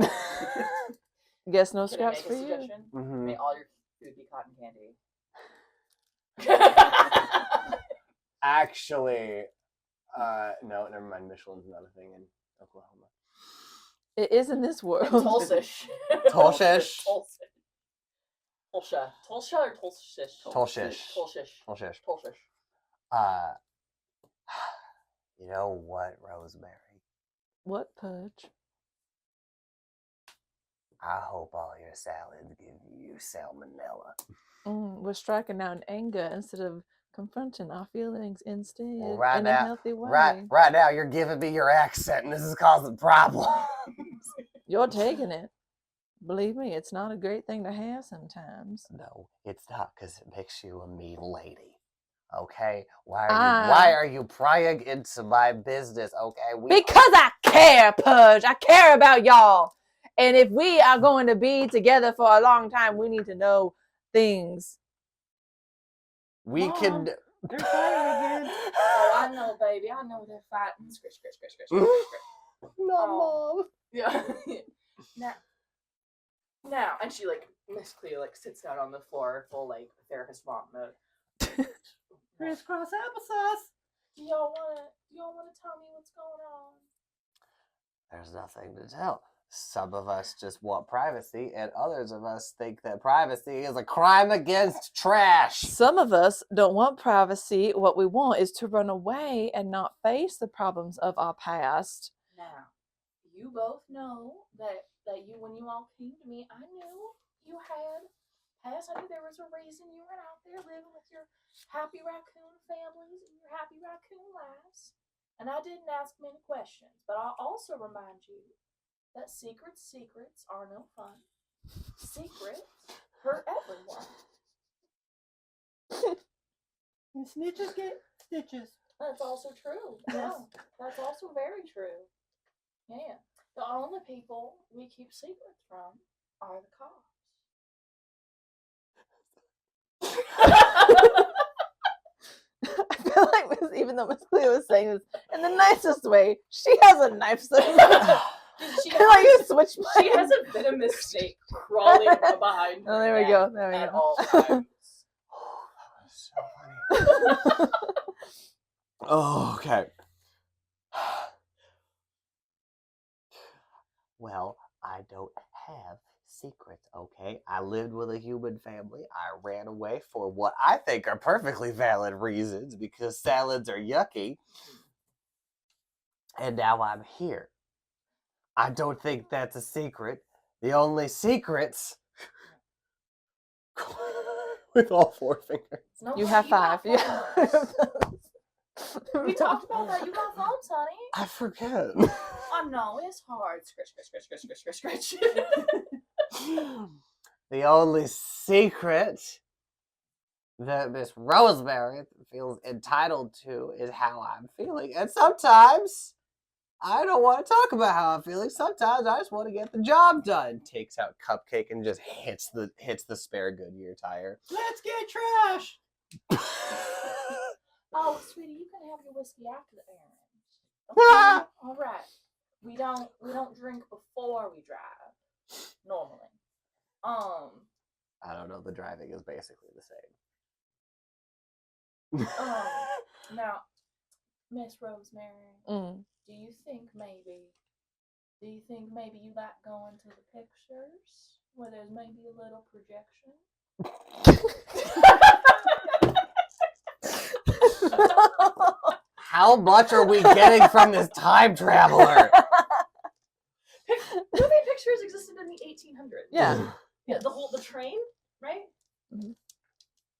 Guess no Can I scraps make for a you. suggestion? Mhm. May all your food be cotton candy. Actually, no, never mind. Michelin's not a thing in Oklahoma. It is in this world. Tulsish. Tulsish. Tulsha. Tulsha or Tulsish? Tulshish. Tulshish. Tulshish. Tulshish. You know what, Rosemary? What, Pudge? I hope all your salads give you salmonella. We're striking out in anger instead of confronting our feelings instead Well, in a healthy way. Right now, you're giving me your accent, and this is causing problems. You're taking it. Believe me, it's not a great thing to have sometimes. No, it's not, because it makes you a mean lady. Okay? Why are you prying into my business? Okay? Because I care, Pudge. I care about y'all. And if we are going to be together for a long time, we need to know things. We Mom, can. They're fighting again. Oh, I know, baby. I know they're fighting. Scratch, scratch, scratch, scratch, scratch, scratch. No, Mom. Yeah. Now, and she Miss Cleo sits down on the floor, full therapist mom mode. Crisscross applesauce. Do y'all wanna tell me what's going on? There's nothing to tell. Some of us just want privacy, and others of us think that privacy is a crime against trash. Some of us don't want privacy. What we want is to run away and not face the problems of our past. Now, you both know that you, when you all came to me, I knew you had past. I knew there was a reason you were out there living with your happy raccoon families and your happy raccoon lives. And I didn't ask many questions, but I'll also remind you that secrets are no fun. Secrets hurt everyone. And snitches get stitches. That's also true. Yeah, that's also very true. Yeah. The only people we keep secrets from are the cops. I feel like even though Miss Cleo was saying this in the nicest way, she has a knife. So She like you switch. She has a venomous snake crawling behind her. Oh, there we neck go. There we at go. all times. Oh, okay. Well, I don't have secrets, okay? I lived with a human family. I ran away for what I think are perfectly valid reasons because salads are yucky. And now I'm here. I don't think that's a secret. The only secrets with all four fingers. No, You have five. got phones. We talked about that. You got phones, honey. I forget. I know, it's hard. Scratch, scratch, scratch, scratch, scratch, scratch. The only secret that Miss Rosemary feels entitled to is how I'm feeling. And sometimes I don't want to talk about how I'm feeling. Sometimes I just want to get the job done. Takes out Cupcake and just hits the spare Goodyear tire. Let's get trash. Oh, sweetie, you can have your whiskey after the errand. Okay? All right. We don't drink before we drive normally. I don't know. The driving is basically the same. Now, Miss Rosemary, Mm. do you think maybe you like going to the pictures where there's maybe a little projection? How much are we getting from this time traveler? Movie pictures existed in the 1800s. Yeah. Yeah, the train, right?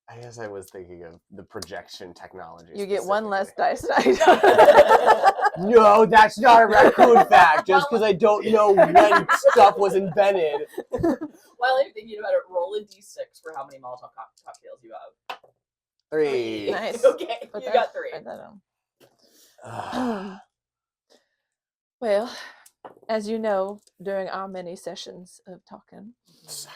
I guess I was thinking of the projection technology. You get one less specifically. dice dice. No, that's not a raccoon fact. Just because I don't know when stuff was invented. While I'm thinking about it, roll a d6 for how many Molotov cocktails you have. 3. Nice. Okay, Put you that- got 3. write that down. Well, as you know, during our many sessions of talking, she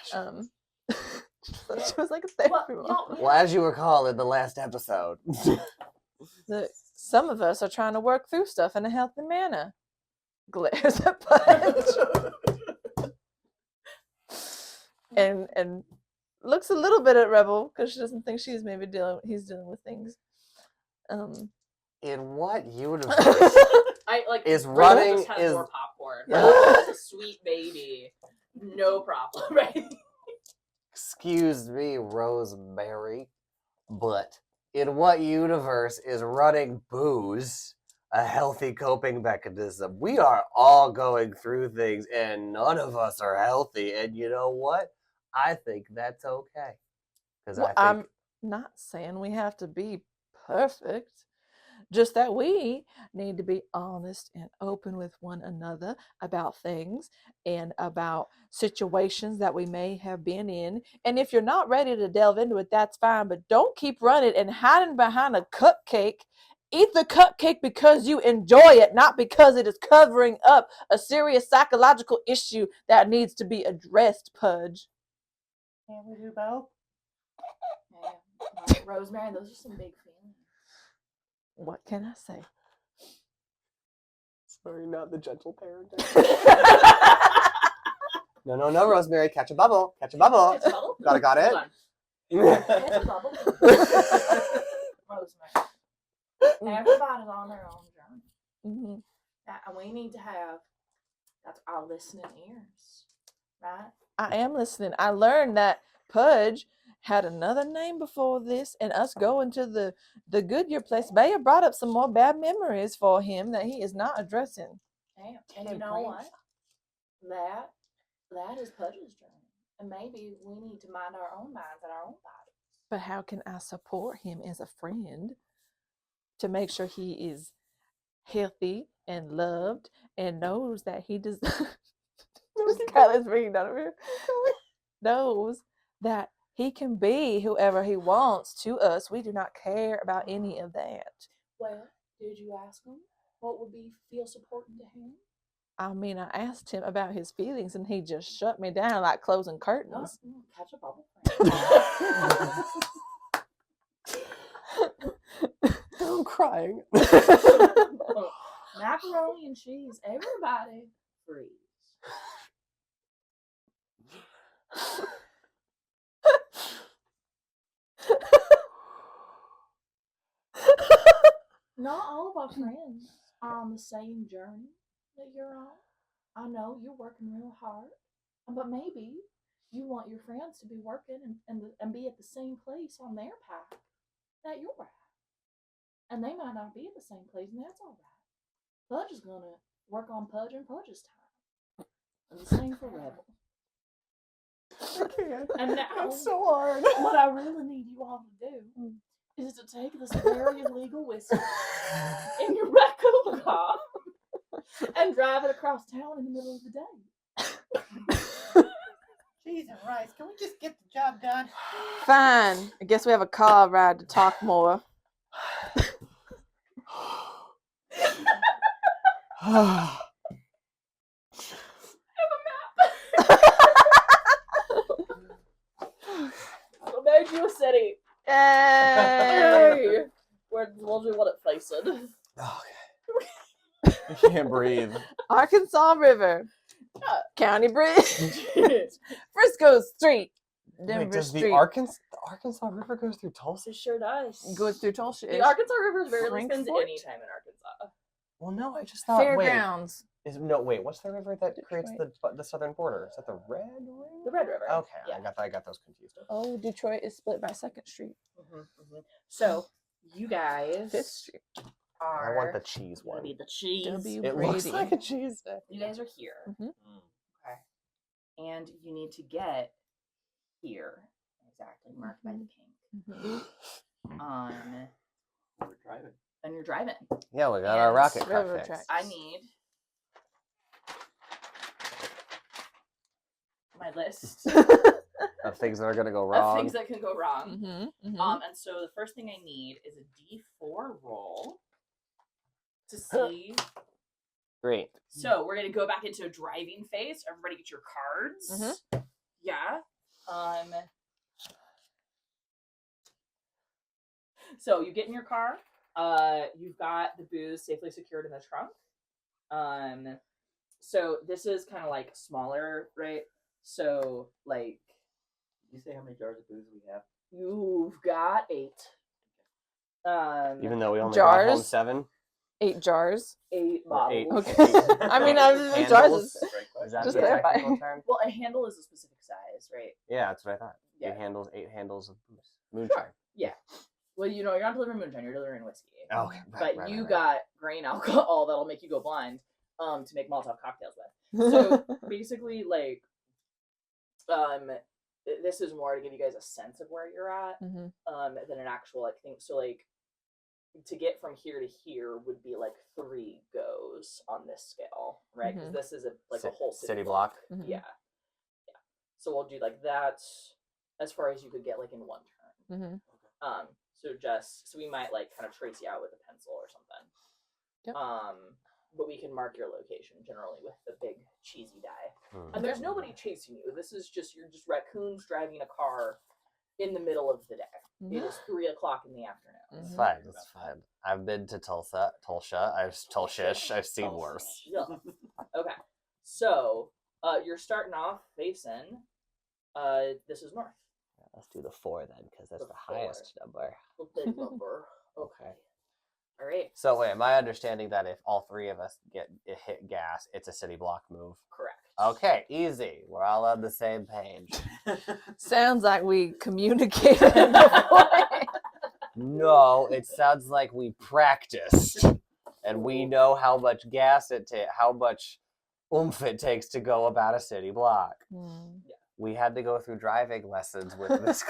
was like a therapy mom. Well, as you recall in the last episode. Some of us are trying to work through stuff in a healthy manner. Glares at Punch. and looks a little bit at Rebel because she doesn't think he's dealing with things. In what universe I like is Rebel running just has is more popcorn. Yeah. Rebel is a sweet baby. No problem, right? Excuse me, Rosemary, but in what universe is running booze a healthy coping mechanism? We are all going through things and none of us are healthy. And you know what? I think that's okay. Because Well, I'm not saying we have to be perfect. Just that we need to be honest and open with one another about things and about situations that we may have been in. And if you're not ready to delve into it, that's fine. But don't keep running and hiding behind a cupcake. Eat the cupcake because you enjoy it, not because it is covering up a serious psychological issue that needs to be addressed, Pudge. Can we do both? Yeah. Rosemary, those are some big feelings. What can I say? Sorry, not the gentle parent. No, Rosemary, catch a bubble. Catch a bubble. Catch a bubble? Got it? Hold Catch a bubble. Rosemary. Everybody's on their own journey. Mm-hmm. And we need to have our listening ears, right? I am listening. I learned that Pudge had another name before this, and us going to the Goodyear place may have brought up some more bad memories for him that he is not addressing. Damn. And you know what? That is Pudge's journey. And maybe we need to mind our own minds and our own bodies. But how can I support him as a friend to make sure he is healthy and loved and knows that he does Skylar's bringing down over here. Knows that he can be whoever he wants to us. We do not care about any of that. Well, did you ask him what would feel supporting to him? I mean, I asked him about his feelings and he just shut me down like closing curtains. Catch a bubble. I'm crying. Macaroni and cheese. Everybody freeze. Not all of our friends are on the same journey that you're on. I know you're working real hard, but maybe you want your friends to be working and be at the same place on their path that you're at. And they might not be at the same place, and that's all right. Pudge is going to work on Pudge and Pudge's time. And the same for Rebel. I can't. And now, It's so hard. what I really need you all to do is to take this very illegal whiskey in your raccoon car and drive it across town in the middle of the day. Cheese and rice. Can we just get the job done? Fine. I guess we have a car ride to talk more. What made you a city? Yay! Where road. Oh, okay. I can't breathe. Arkansas River. County Bridge. Frisco Street. Denver Wait, does Street. the Arkansas River goes through Tulsa? It sure does. Goes through Tulsa. The Arkansas River rarely spends Frankfort? any time in Arkansas. Well, no, I just thought. Fairgrounds. Wait, what's the river that creates Detroit. the southern border? Is that the Red River? The Red River. Okay, Yeah. I got those confused. Oh, Detroit is split by 2nd Street. So, you guys 5th Street. are I want the cheese gonna one. be the cheese. W. It Brady. looks like a cheese. You guys are here. Mhm. Okay. And you need to get here. Exactly marked by the pink. Mhm. We're driving. And you're driving. Yeah, we got our And rocket car railroad fixed. tracks. I need my list Of things that are gonna go of wrong. things that can go wrong. Mhm. And so the first thing I need is a D4 roll to see. Great. So we're gonna go back into a driving phase. Everybody get your cards. Mhm. Yeah. So you get in your car. You've got the booze safely secured in the trunk. So this is kind of like smaller, right? So like Did you say how many jars of booze we have? you've got 8. Even though we only got home Jars? 7. 8 jars. 8 Or bottles. 8. Okay. I mean, I was Handles? jars. Is that Just the clarify. technical term? Well, a handle is a specific size, right? Yeah, that's what I thought. Yeah. 8 handles of booze. Moonshine. Well, you know, you're not delivering moonshine, you're delivering whiskey. Okay. But you got grain alcohol that'll make you go blind to make Molotov cocktails with. So basically, like, this is more to give you guys a sense of where you're at Mhm. than an actual like thing. So like, to get from here to here would be like 3 goes on this scale, right? Because this is a whole city block. Mhm. Yeah. So we'll do like that as far as you could get like in one turn. Mhm. So we might like kind of trace you out with a pencil or something. Yep. But we can mark your location generally with the big cheesy die. Hmm. And there's nobody chasing you. This is you're just raccoons driving a car in the middle of the day. It is 3 o'clock in the afternoon. It's fine. It's fine. I've been to Tulsa. I've seen worse. Yeah. Okay. So you're starting off facing. This is north. Let's do the 4 then, because that's The the 4. highest number. The big number. Okay. All right. So wait, am I understanding that if all 3 of us hit gas, it's a city block move? Correct. Okay, easy. We're all on the same page. Sounds like we communicated before. No, it sounds like we practiced, and we know how much gas how much oomph it takes to go about a city block. Hmm. We had to go through driving lessons with Miss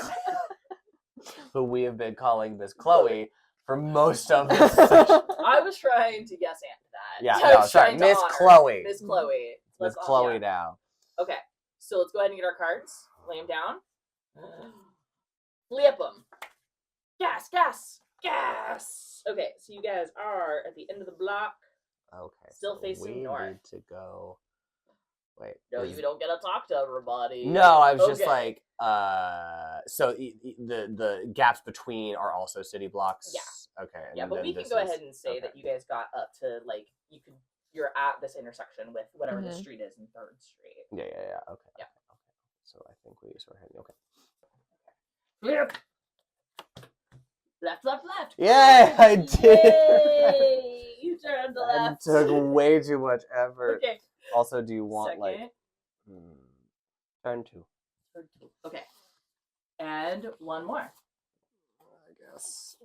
who we have been calling Miss Chloe for most of this session. I was trying to yes and that. Yeah, I no, was sorry, trying to Miss honor Chloe. Miss Chloe. Miss Let's- Chloe yeah. now. Okay, so let's go ahead and get our cards. Lay them down. Flip them. Gas, gas, gas. Okay, so you guys are at the end of the block. Okay. Still so facing we north. need to go. Wait. No, is- you don't get to talk to everybody. No, I was just Okay. like, so the gaps between are also city blocks. Yeah. Okay. Yeah, and but then we can this go is- ahead and say okay. that you guys got up to like you're at this intersection with whatever the Mhm. street is in 3rd Street. Yeah. Okay. Yeah. Okay. So I think we sort of okay. Flip. Left, left, left. Yay! I did. Yay! You turned the That left. took way too much effort. Okay. Also, do you want like Second. turn 2? Third two. Okay. And one more. I guess.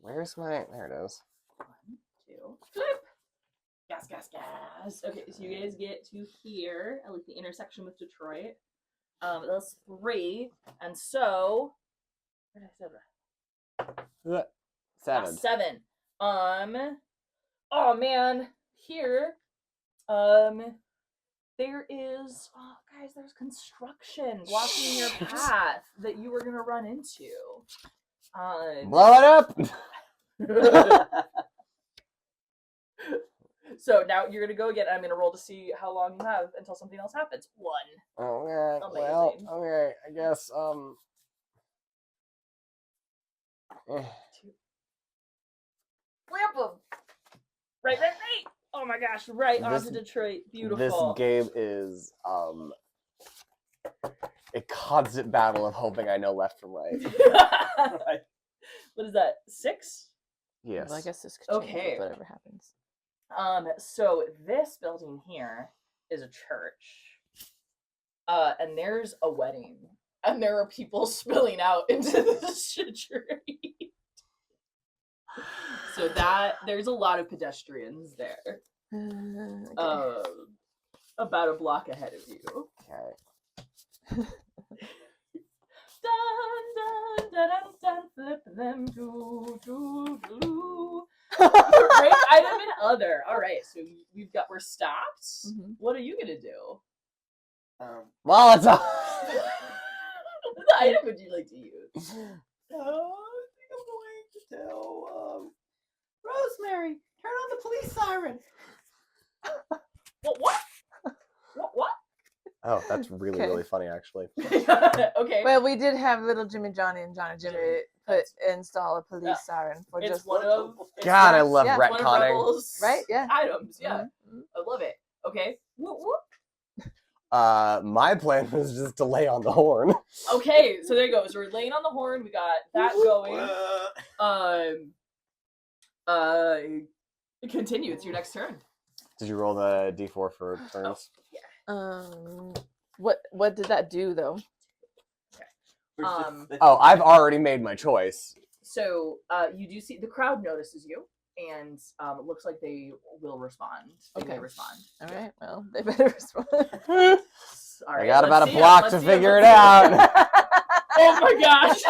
Where's my? There it is. 1, 2, flip. Gas, gas, gas. Okay, so you guys get to here at like the intersection with Detroit. That's 3, and so where did I say that? 7. 7. Oh man, here, there is, oh guys, there's construction blocking your path that you were gonna run into. Blow it up. So now you're gonna go again. I'm gonna roll to see how long you have until something else happens. 1. Okay. Well. Amazing. Okay. I guess. Flip them. Right. Oh my gosh, right This- onto Detroit. This Beautiful. game is a constant battle of hoping I know left from right. What is that? 6? Yes. Well, I guess this could change with Okay. whatever happens. So this building here is a church. And there's a wedding. And there are people spilling out into the street. So there's a lot of pedestrians there. Okay. About a block ahead of you. Okay. Dun dun dun dun dun, flip them do. Break item and other. All right, so we're stopped. Mhm. What are you gonna do? Well, it's all. What item would you like to use? I think I'm going to tell Rosemary, turn on the police siren. What? What? Oh, that's really, Okay. really funny, actually. Okay. Well, we did have little Jimmy Johnny and Johnny Jimmy install a police Yeah. siren for It's just one of God, I love yeah, one of retconning. Rebel's Right, yeah. items. Yeah, Mhm. I love it. Okay. Whoop, whoop. My plan was just to lay on the horn. Okay, so there you go. So we're laying on the horn. We got that going. Continue. It's your next turn. Did you roll the d4 for turns? What did that do though? Oh, I've already made my choice. So you do see the crowd notices you, and it looks like they will respond. They may Okay. respond. All right, well, they better respond. All I right, got let's about a see 'em, block let's to see 'em, figure it let's see 'em. out. Oh my gosh!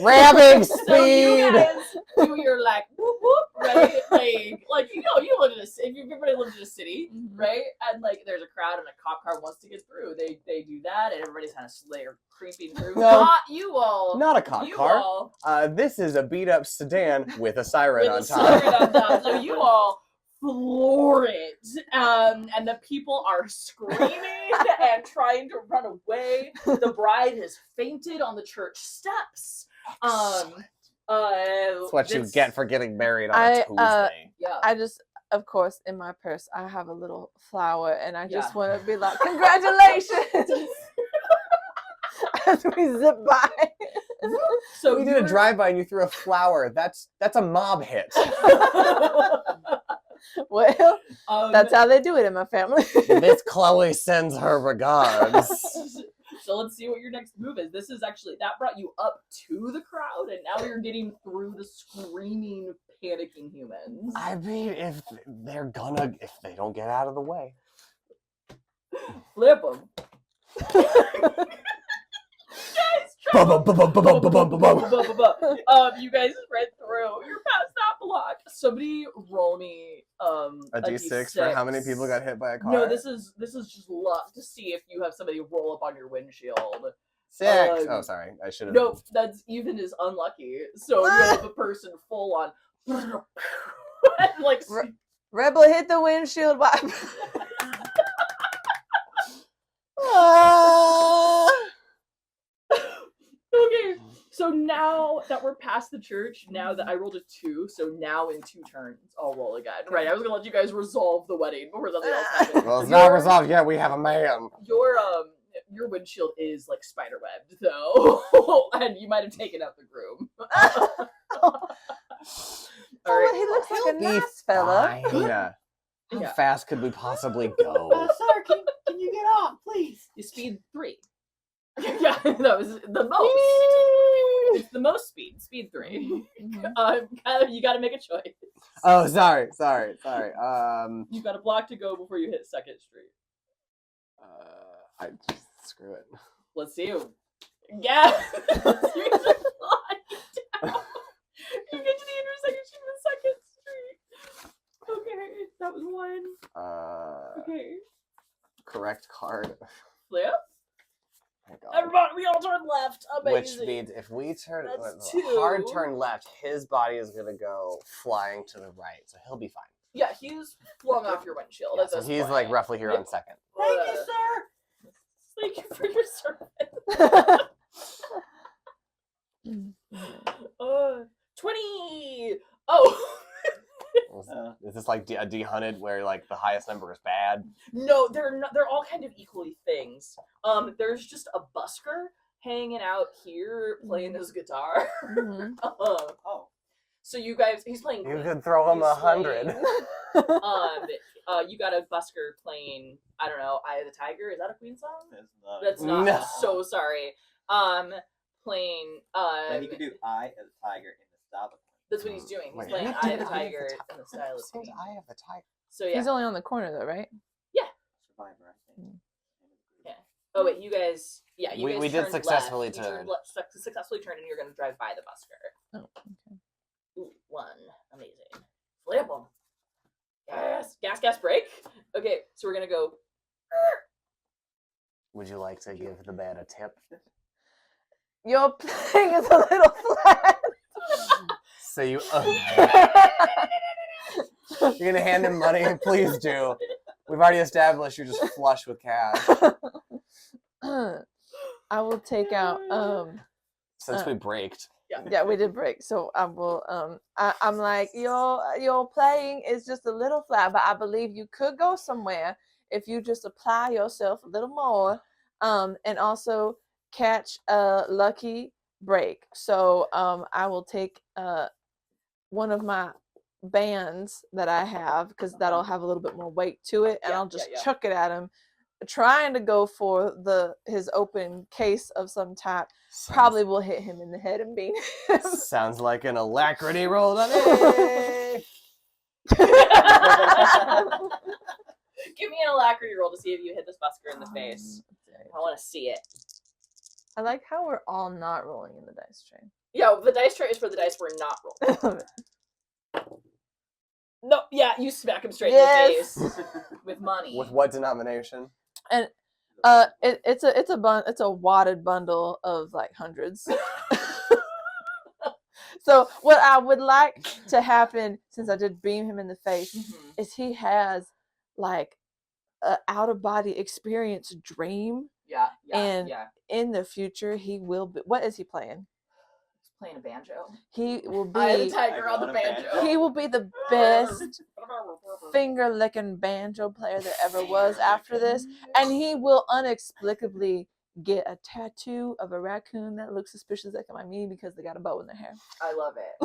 Ramming So you speed. guys, you're like whoop whoop, right? Like you live in a city. If you've ever lived in a city, Mhm. right? And like there's a crowd and a cop car wants to get through. They do that, and everybody's kind of creeping through. No. Not you all. Not a cop you car. All This is a beat up sedan with a siren with on a top. siren on top. So you all floor it, and the people are screaming and trying to run away. The bride has fainted on the church steps. That's what you get for getting married on a Tuesday. Yeah. I just, of course, in my purse, I have a little flower, and I just Yeah. want to be like, congratulations! As we zip by. So We did a drive-by and you threw a flower. That's a mob hit. Well, that's how they do it in my family. Miss Chloe sends her regards. So let's see what your next move is. This is actually that brought you up to the crowd, and now you're getting through the screaming, panicking humans. I mean, if they don't get out of the way. Flip them. You guys read through. You're past that block. Somebody roll me A d6 for how many people got hit by a car? No, this is just luck to see if you have somebody roll up on your windshield. 6. Oh, sorry. I should have. Nope, that's even is unlucky. So you have a person full on like Rebel hit the windshield wiper. Okay, so now that we're past the church, now that I rolled a 2, so now in 2 turns, I'll roll again. Right, I was gonna let you guys resolve the wedding before something else happened. Well, it's not resolved yet. We have a man. Your windshield is like spider webbed though, and you might have taken out the groom. All right. He looks like a Be nice fella. fine. How Yeah. fast could we possibly go? Sir, can you get off, please? You speed 3. Yeah, that was the most. It's the most speed. Speed 3. Mhm. You got to make a choice. Oh, sorry. You've got a block to go before you hit 2nd Street. Screw it. Let's see you. Yeah. You get to the intersection with 2nd Street. Okay, that was 1. Okay. Correct card. Flip. My God. Everybody, we all turn left. Which Amazing. means if we turn That's hard 2. turn left, his body is gonna go flying to the right, so he'll be fine. Yeah, he's flung off your windshield. Yeah, at so this he's point. like roughly here Yeah. on second. Thank you, sir. Thank you for your service. 20. Oh. Is this like a D-hunted where like the highest number is bad? No, they're all kind of equally things. There's just a busker hanging out here playing his guitar. Mhm. Oh. So you guys, he's playing. You Queen. could throw him He's 100. You got a busker playing. I don't know, "Eye of the Tiger." Is that a Queen song? It's not. That's not. No. I'm so sorry. Playing. But he could do "Eye of the Tiger" in the style of Queen. That's what he's doing. He's Wait, playing I'm not "Eye of doing the Eye of the Tiger" Tiger. in the style of Says Queen. Eye of the Tiger. So yeah. He's only on the corner though, right? Survivor, I think. Yeah. Oh wait, you guys. Yeah, you We- guys we did turned successfully left. You turn. successfully turned, and you're gonna drive by the busker. Oh, okay. Ooh, 1. Amazing. Flip them. Gas, break. Okay, so we're gonna go. Would you like to give the man a tip? Your playing is a little flat. So you. You're gonna hand him money? Please do. We've already established you're just flush with cash. I will take out Since we braked. yeah, we did break. So I will I'm like, your playing is just a little flat, but I believe you could go somewhere if you just apply yourself a little more. And also catch a lucky break. So I will take one of my bands that I have, because that'll have a little bit more weight to it, and I'll just chuck it at him, trying to go for his open case of some type. Probably will hit him in the head and beat him. Sounds like an alacrity roll to me. Give me an alacrity roll to see if you hit this busker in the face. I want to see it. I like how we're all not rolling in the dice tray. Yeah, the dice tray is for the dice we're not rolling. No, yeah, you smack him straight in the face with money. With what denomination? And it's a wadded bundle of like hundreds. So what I would like to happen, since I did beam him in the face, is he has like a out of body experience dream. Yeah. And in the future he will be. What is he playing? He's playing a banjo. He will be. Eye of the Tiger on the banjo. He will be the best finger licking banjo player there ever was after this, and he will inexplicably get a tattoo of a raccoon that looks suspicious like my me because they got a bow in their hair. I love it.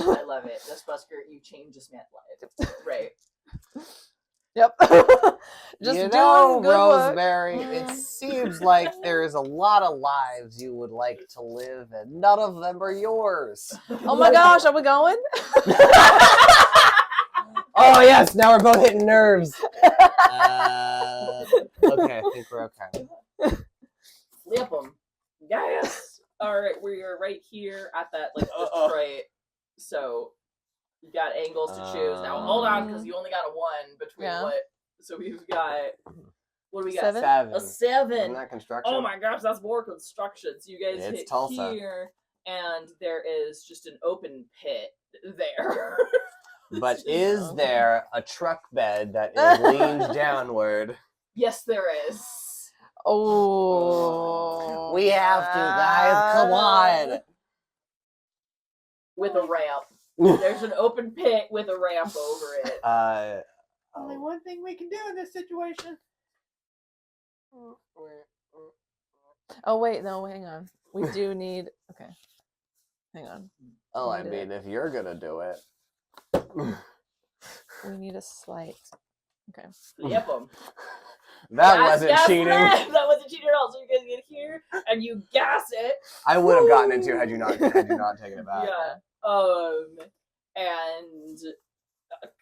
This busker, you changed this man's life. Right. Yep. Just you doing know, good Rosemary, work. it seems like there is a lot of lives you would like to live, and none of them are yours. Oh my gosh, are we going? Oh yes, now we're both hitting nerves. Okay, I think we're okay. Flip them. Yes. All right, we're right here at that like Detroit. So you got angles to choose. Now hold on, because you only got a 1 between what? So we've got, what do we got? 7? A 7. Isn't that construction? Oh my gosh, that's more construction. So you guys It's hit Tulsa. here, and there is just an open pit there. But is there a truck bed that is leaned downward? Yes, there is. Oh. We have to, guys. Come on. With a ramp. There's an open pit with a ramp over it. Only one thing we can do in this situation. Oh wait, no, hang on. We do need. Okay, hang on. Oh, I mean, if you're gonna do it. We need a slight. Okay. Flip them. That wasn't cheating. That wasn't cheating at all. So you guys get here and you gas it. I would have gotten into it had you not taken it back. Yeah. And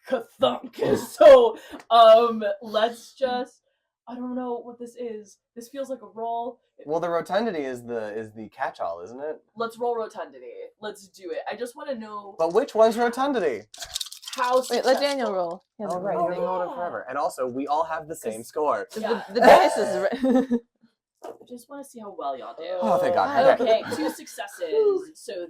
ka-thunk. So let's just, I don't know what this is. This feels like a roll. Well, the rotundity is the catch-all, isn't it? Let's roll rotundity. Let's do it. I just want to know But which one's rotundity? how Wait, successful. let Daniel roll. He hasn't Oh, right, rolled you've rolled it forever. And also, we all have the same score. Yeah. The dice is. I just want to see how well y'all do. Oh, thank God. Okay, 2 successes. So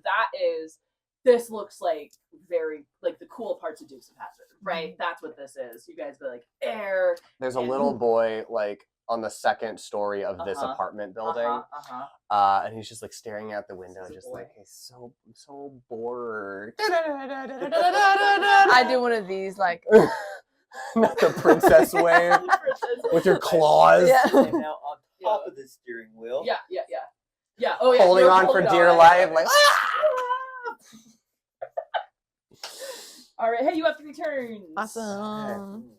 this looks like very, like the cool parts of Dukes of Hazzard, right? That's what this is. You guys be like, air. There's a little boy, like, on the second story of this Uh-huh. apartment building. And he's just like staring out the window, This is a just boy. like he's so bored. I do one of these, like, Not the princess way with your claws. yeah. And now on top of the steering wheel. Yeah. Oh yeah. Holding you're on for dear on. life, like All right. Hey, you have 3 turns. Awesome.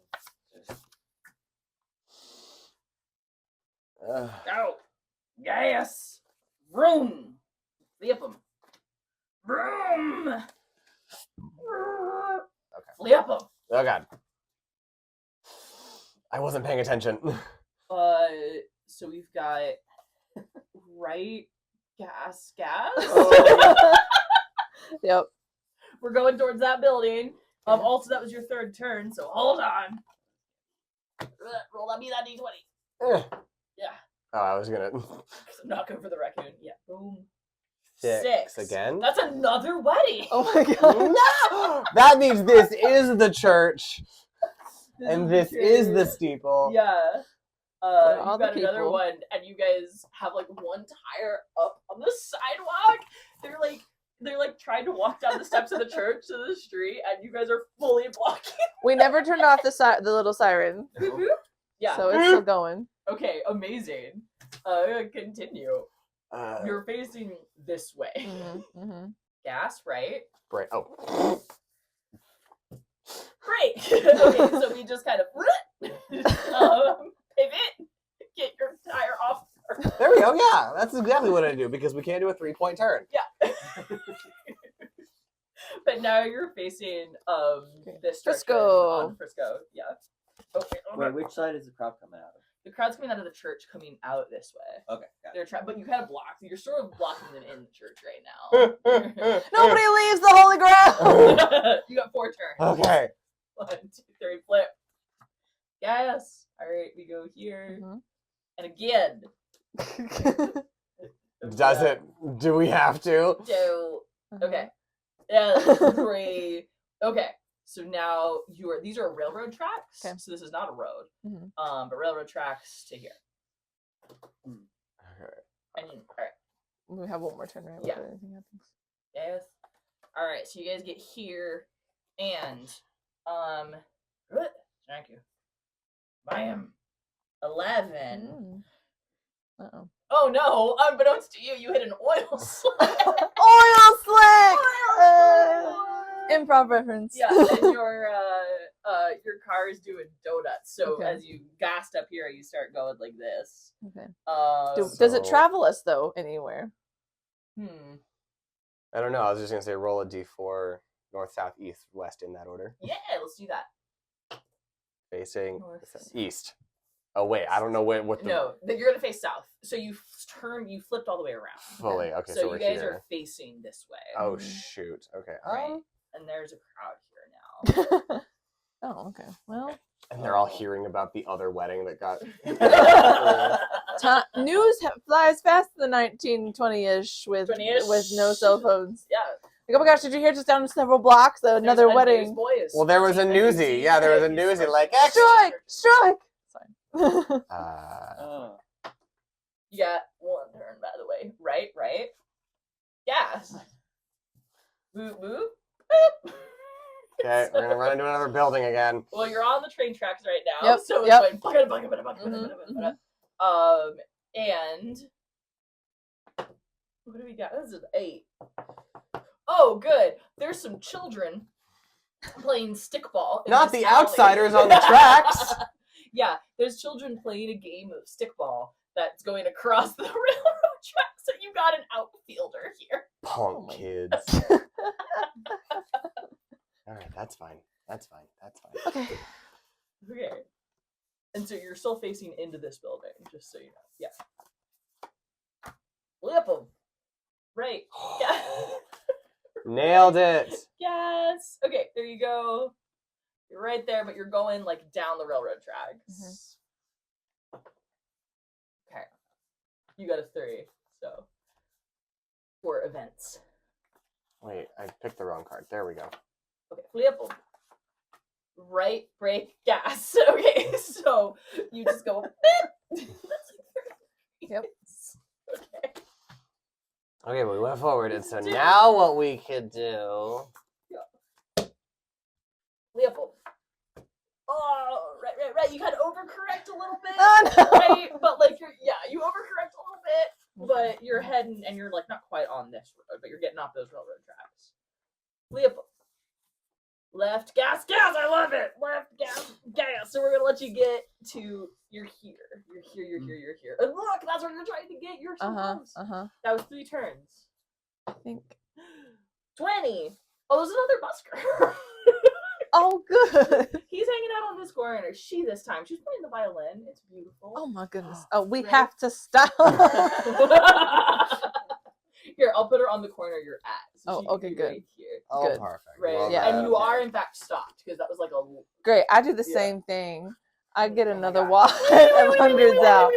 Out. Gas. Vroom. Flip 'em. Vroom. Okay. Flip 'em. Oh god. I wasn't paying attention. So we've got right gas. Yep. We're going towards that building. Also that was your 3rd turn, so hold on. Roll me that d20. Eh. Yeah. Oh, I was gonna 'Cause I'm not going for the raccoon. Yeah. Boom. 6 again. That's another wedding. Oh my god. No! That means this is the church, and this is the steeple. Yeah. all You the got another people. one, and you guys have like one tire up on the sidewalk. They're like trying to walk down the steps of the church to the street, and you guys are fully blocking. We never turned off the little siren, Yeah. so it's still going. Okay. Amazing. Continue. You're facing this way. Mm-hmm. Gas, right? Right. Oh. Great. Okay, so we just kind of pivot, get your tire off. There we go. Yeah, that's exactly what I do because we can't do a 3-point turn. Yeah. But now you're facing this direction Frisco. on Frisco. Yeah. Okay. Wait, which side is the crowd coming out The crowd's coming out of the church, coming out this way. of? Okay, got it. They're trying, but you kind of block. You're sort of blocking them in the church right now. Nobody leaves the holy ground. You got 4 turns. Okay. 1, 2, 3, flip. Yes. All right, we go here, Mhm. and again. Does it? Do we have to? So Uh-huh. okay. Yeah, 3. Okay. So now these are railroad tracks. Okay. So this is not a road. Mhm. But railroad tracks to here. Okay. And all right. We have one more turn, right? Yeah. Before anything happens. Yes. All right. So you guys get here, and thank you. Bam. 11. Uh-oh. Oh no! Unbeknownst to you, you hit an oil slick. Oil slick! Improv reference. Yeah, and your car is doing donuts. So Okay. as you gassed up here, you start going like this. Okay. Um, Does it So- travel us, though, anywhere? I don't know. I was just gonna say roll a d4 north, south, east, west in that order. Yeah, let's do that. Facing North, east. Oh wait, I don't know what the No, you're gonna face south. So you flipped all the way around. fully. Okay, so so we're you guys here. are facing this way. Oh shoot. Okay. Right. And there's a crowd here now. Oh, okay. Well, And they're all hearing about the other wedding that got. news flies fast in the 1920-ish with 20-ish. with no cell phones. Yeah. Like, oh my gosh, did you hear just down several blocks another There's a wedding? newsboy is Well, there was a speaking newsie. Yeah, there was a newsie. newsie. Like, Strike! Strike! Sorry. Oh. You got 1 turn, by the way. Right? Yes. Move. okay, we're gonna run into another building again. Well, you're on the train tracks right now, Yep, so it's yep. going bugga. And what do we got? This is 8. Oh, good. There's some children playing stickball. in Not this the alley. outsiders on the tracks. Yeah, there's children playing a game of stickball that's going across the railroad tracks. So you got an outfielder here. Punk my kids. All right, that's fine. Okay. Okay. And so you're still facing into this building, just so you know. Yeah. Flip 'em. Right. Yeah. Nailed it. Yes. Okay, there you go. You're right there, but you're going like down the railroad tracks. Okay. You got a 3, so 4 events. Wait, I picked the wrong card. There we go. Okay, flip 'em. Right, brake, gas. Okay, so you just go. Beep. Okay, we went forward, and so now what we could do. Leopold. Oh, right. You kind of overcorrect a little bit, Oh, no. right? But like, you overcorrect a little bit, but you're heading, and you're like not quite on this road, but you're getting off those railroad tracks. Leopold. Left gas. I love it. Left gas. So we're gonna let you get to. You're here. You're here. And look, that's where you're trying to get. You're so close. That was 3 turns. I think. 20. Oh, there's another busker. Oh, good. He's hanging out on this corner. She this time. She's playing the violin. It's beautiful. Oh my goodness. Oh, we Right? have to stop. Here, I'll put her on the corner you're at. So Oh, she can okay, be good. Right here. Oh, Good. perfect. Right. Love Yeah. that. And you are in fact stopped because that was like a. Great. I do the Yeah. same thing. I get Oh my another God. wad of hundreds out.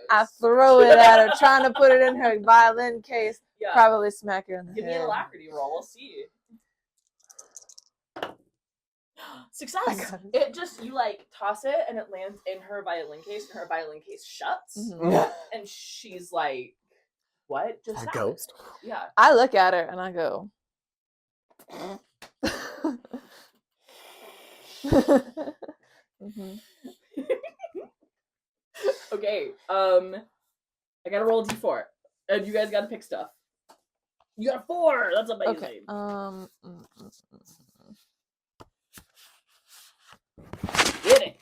I throw it at her, trying to put it in her violin case. Yeah. Probably smack her in the Give me head. an alacrity roll. We'll see. Success. I got It just you like toss it and it lands in her violin case and her violin case shuts Mhm. and she's like, "What just A happened?" ghost. Yeah. I look at her and I go. Mhm. Okay. I gotta roll a d4, and you guys gotta pick stuff. You got a 4. That's amazing. Okay. Get it.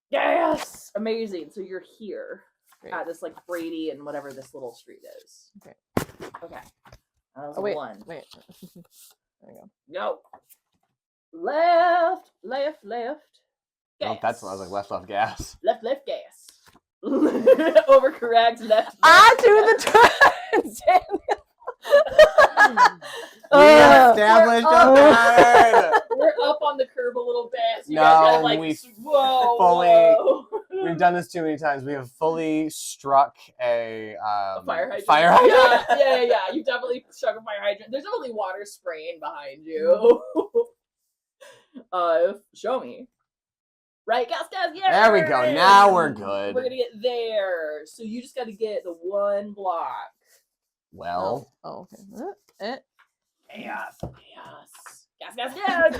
Yes. Amazing. So you're here Great. at this like Brady and whatever this little street is. Okay. Okay. That was Oh a wait, 1. wait. There you go. Go. Left. Oh, Gas. that's what I was like. Left gas. Left gas. Overcorrect. Left. I do the turns. We established a pattern. We're up on the curb a little bit. So you No, guys kind of like, we whoa, fully- whoa. We've done this too many times. We have fully struck a A fire hydrant. Fire hydrant. Yeah. You definitely struck a fire hydrant. There's only water spraying behind you. Show me. Right, gas, yeah. There we go. Now we're good. We're gonna get there. So you just gotta get the 1 block. Well, Oh, okay. Gas.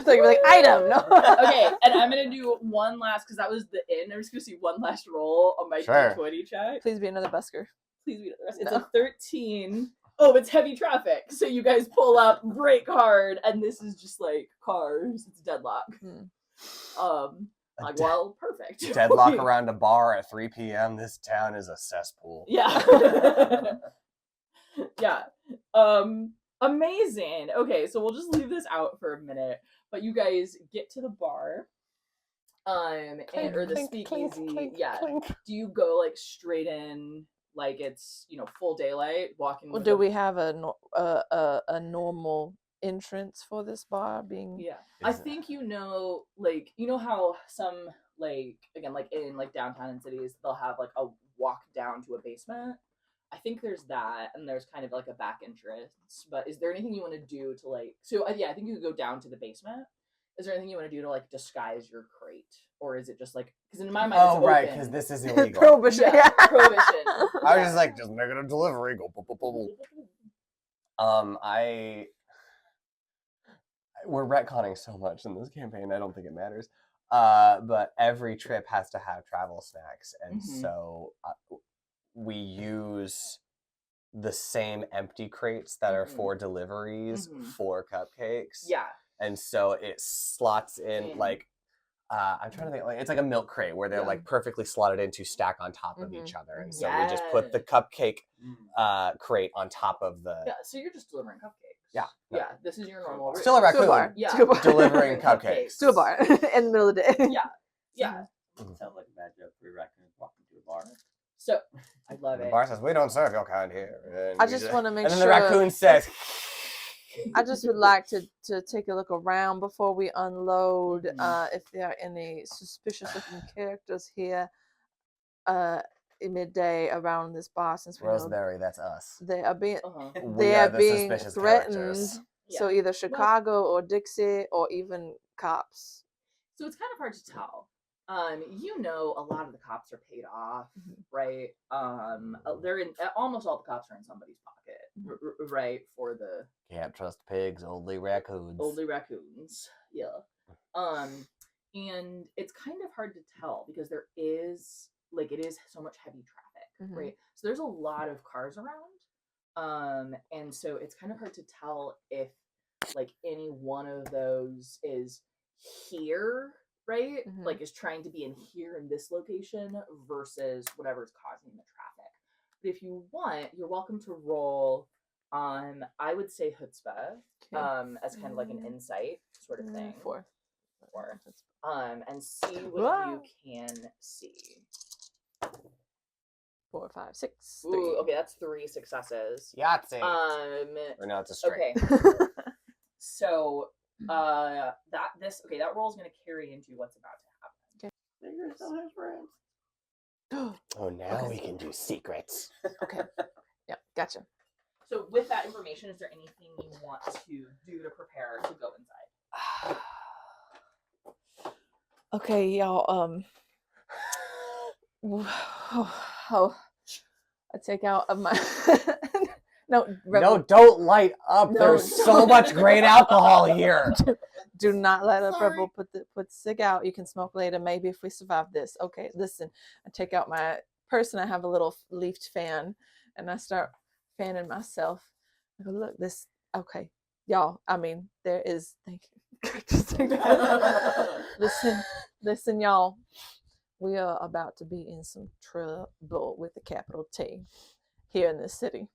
So you're like, item, no. Okay, and I'm gonna do one last because that was the end. I'm just gonna see one last roll on my Sure. D20 check. Please be another busker. Please read the rest. It's No. a 13. Oh, it's heavy traffic. So you guys pull up, brake hard, and this is just like cars. It's deadlock. Like, well, perfect. deadlock around a bar at 3 p.m. This town is a cesspool. Yeah. Yeah. Amazing. Okay, so we'll just leave this out for a minute. But you guys get to the bar. And, or the speakeasy. Yeah. Do you go like straight in like it's, full daylight walking Well, with do a- we have a normal entrance for this bar being? Yeah. I think like how some like again like in like downtown and cities they'll have like a walk down to a basement. I think there's that, and there's kind of like a back entrance. But is there anything you want to do to like? So I think you could go down to the basement. Is there anything you want to do to like disguise your crate, or is it just like because in my mind it's Oh, right, open. because this is illegal. Prohibition. Yeah, prohibition. I was just like, just make it a delivery. Go, boop, boop, boop, boop. We're retconning so much in this campaign. I don't think it matters. But every trip has to have travel snacks, and so we use the same empty crates that are for deliveries for cupcakes. Yeah. And so it slots in like I'm trying to think, like it's like a milk crate where they're like perfectly slotted in to stack on top of each other, and so we just put the cupcake crate on top of the. Yeah. So you're just delivering cupcakes. Yeah. Yeah. This is your normal. Still a To a raccoon. bar. Yeah. To a bar. Delivering cupcakes. To a bar in the middle of the day. Yeah. Sounds like a bad joke for raccoons walking to a bar. So I love The it. bar says, "We don't serve your kind here." And I we just want to make And then sure. the raccoon says, I just would like to take a look around before we unload. If there are any suspicious looking characters here, in midday around this bar, since we know "Rosemary, that's us. they are being We they are are the being suspicious threatened. characters." So either Chicago or Dixie or even cops. So it's kind of hard to tell. A lot of the cops are paid off, right? They're in almost all the cops are in somebody's pocket. right, for the Can't trust pigs, only raccoons. Yeah. And it's kind of hard to tell because there is it is so much heavy traffic, right? So there's a lot of cars around. And so it's kind of hard to tell if any one of those is here, right? Is trying to be in here in this location versus whatever's causing the traffic. But if you want, you're welcome to roll I would say chutzpah, as kind of like an insight sort of thing. 4. And see what you can see. 4, 5, 6. Ooh, okay, that's 3 successes. Yahtzee. Or no, it's a straight. Okay. So that roll is gonna carry into what's about to happen. Fingers on his ribs. Oh, now we can do secrets. Okay. Yeah, gotcha. So with that information, is there anything you want to do to prepare to go inside? Okay, y'all. I take out of my. No, Rebel, No, don't light up. No, There's so much great alcohol here. do not let up, Rebel. Put the cig out. You can smoke later, maybe if we survive this. Okay, listen. I take out my purse and I have a little leafed fan, and I start fanning myself. I go, look, this. Okay, y'all. I mean, there is. Thank you. Listen, y'all. We are about to be in some trouble with a capital T here in this city.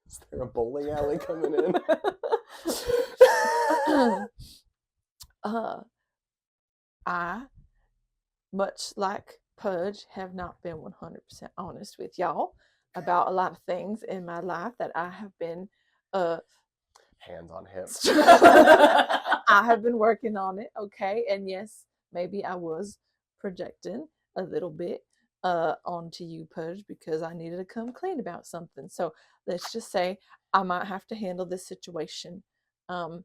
Is there a bowling alley coming in? I, much like Pudge, have not been 100% honest with y'all about a lot of things in my life that I have been Hands on hips. I have been working on it, okay? And yes, maybe I was projecting a little bit onto you, Pudge, because I needed to come clean about something. So let's just say I might have to handle this situation. Mommy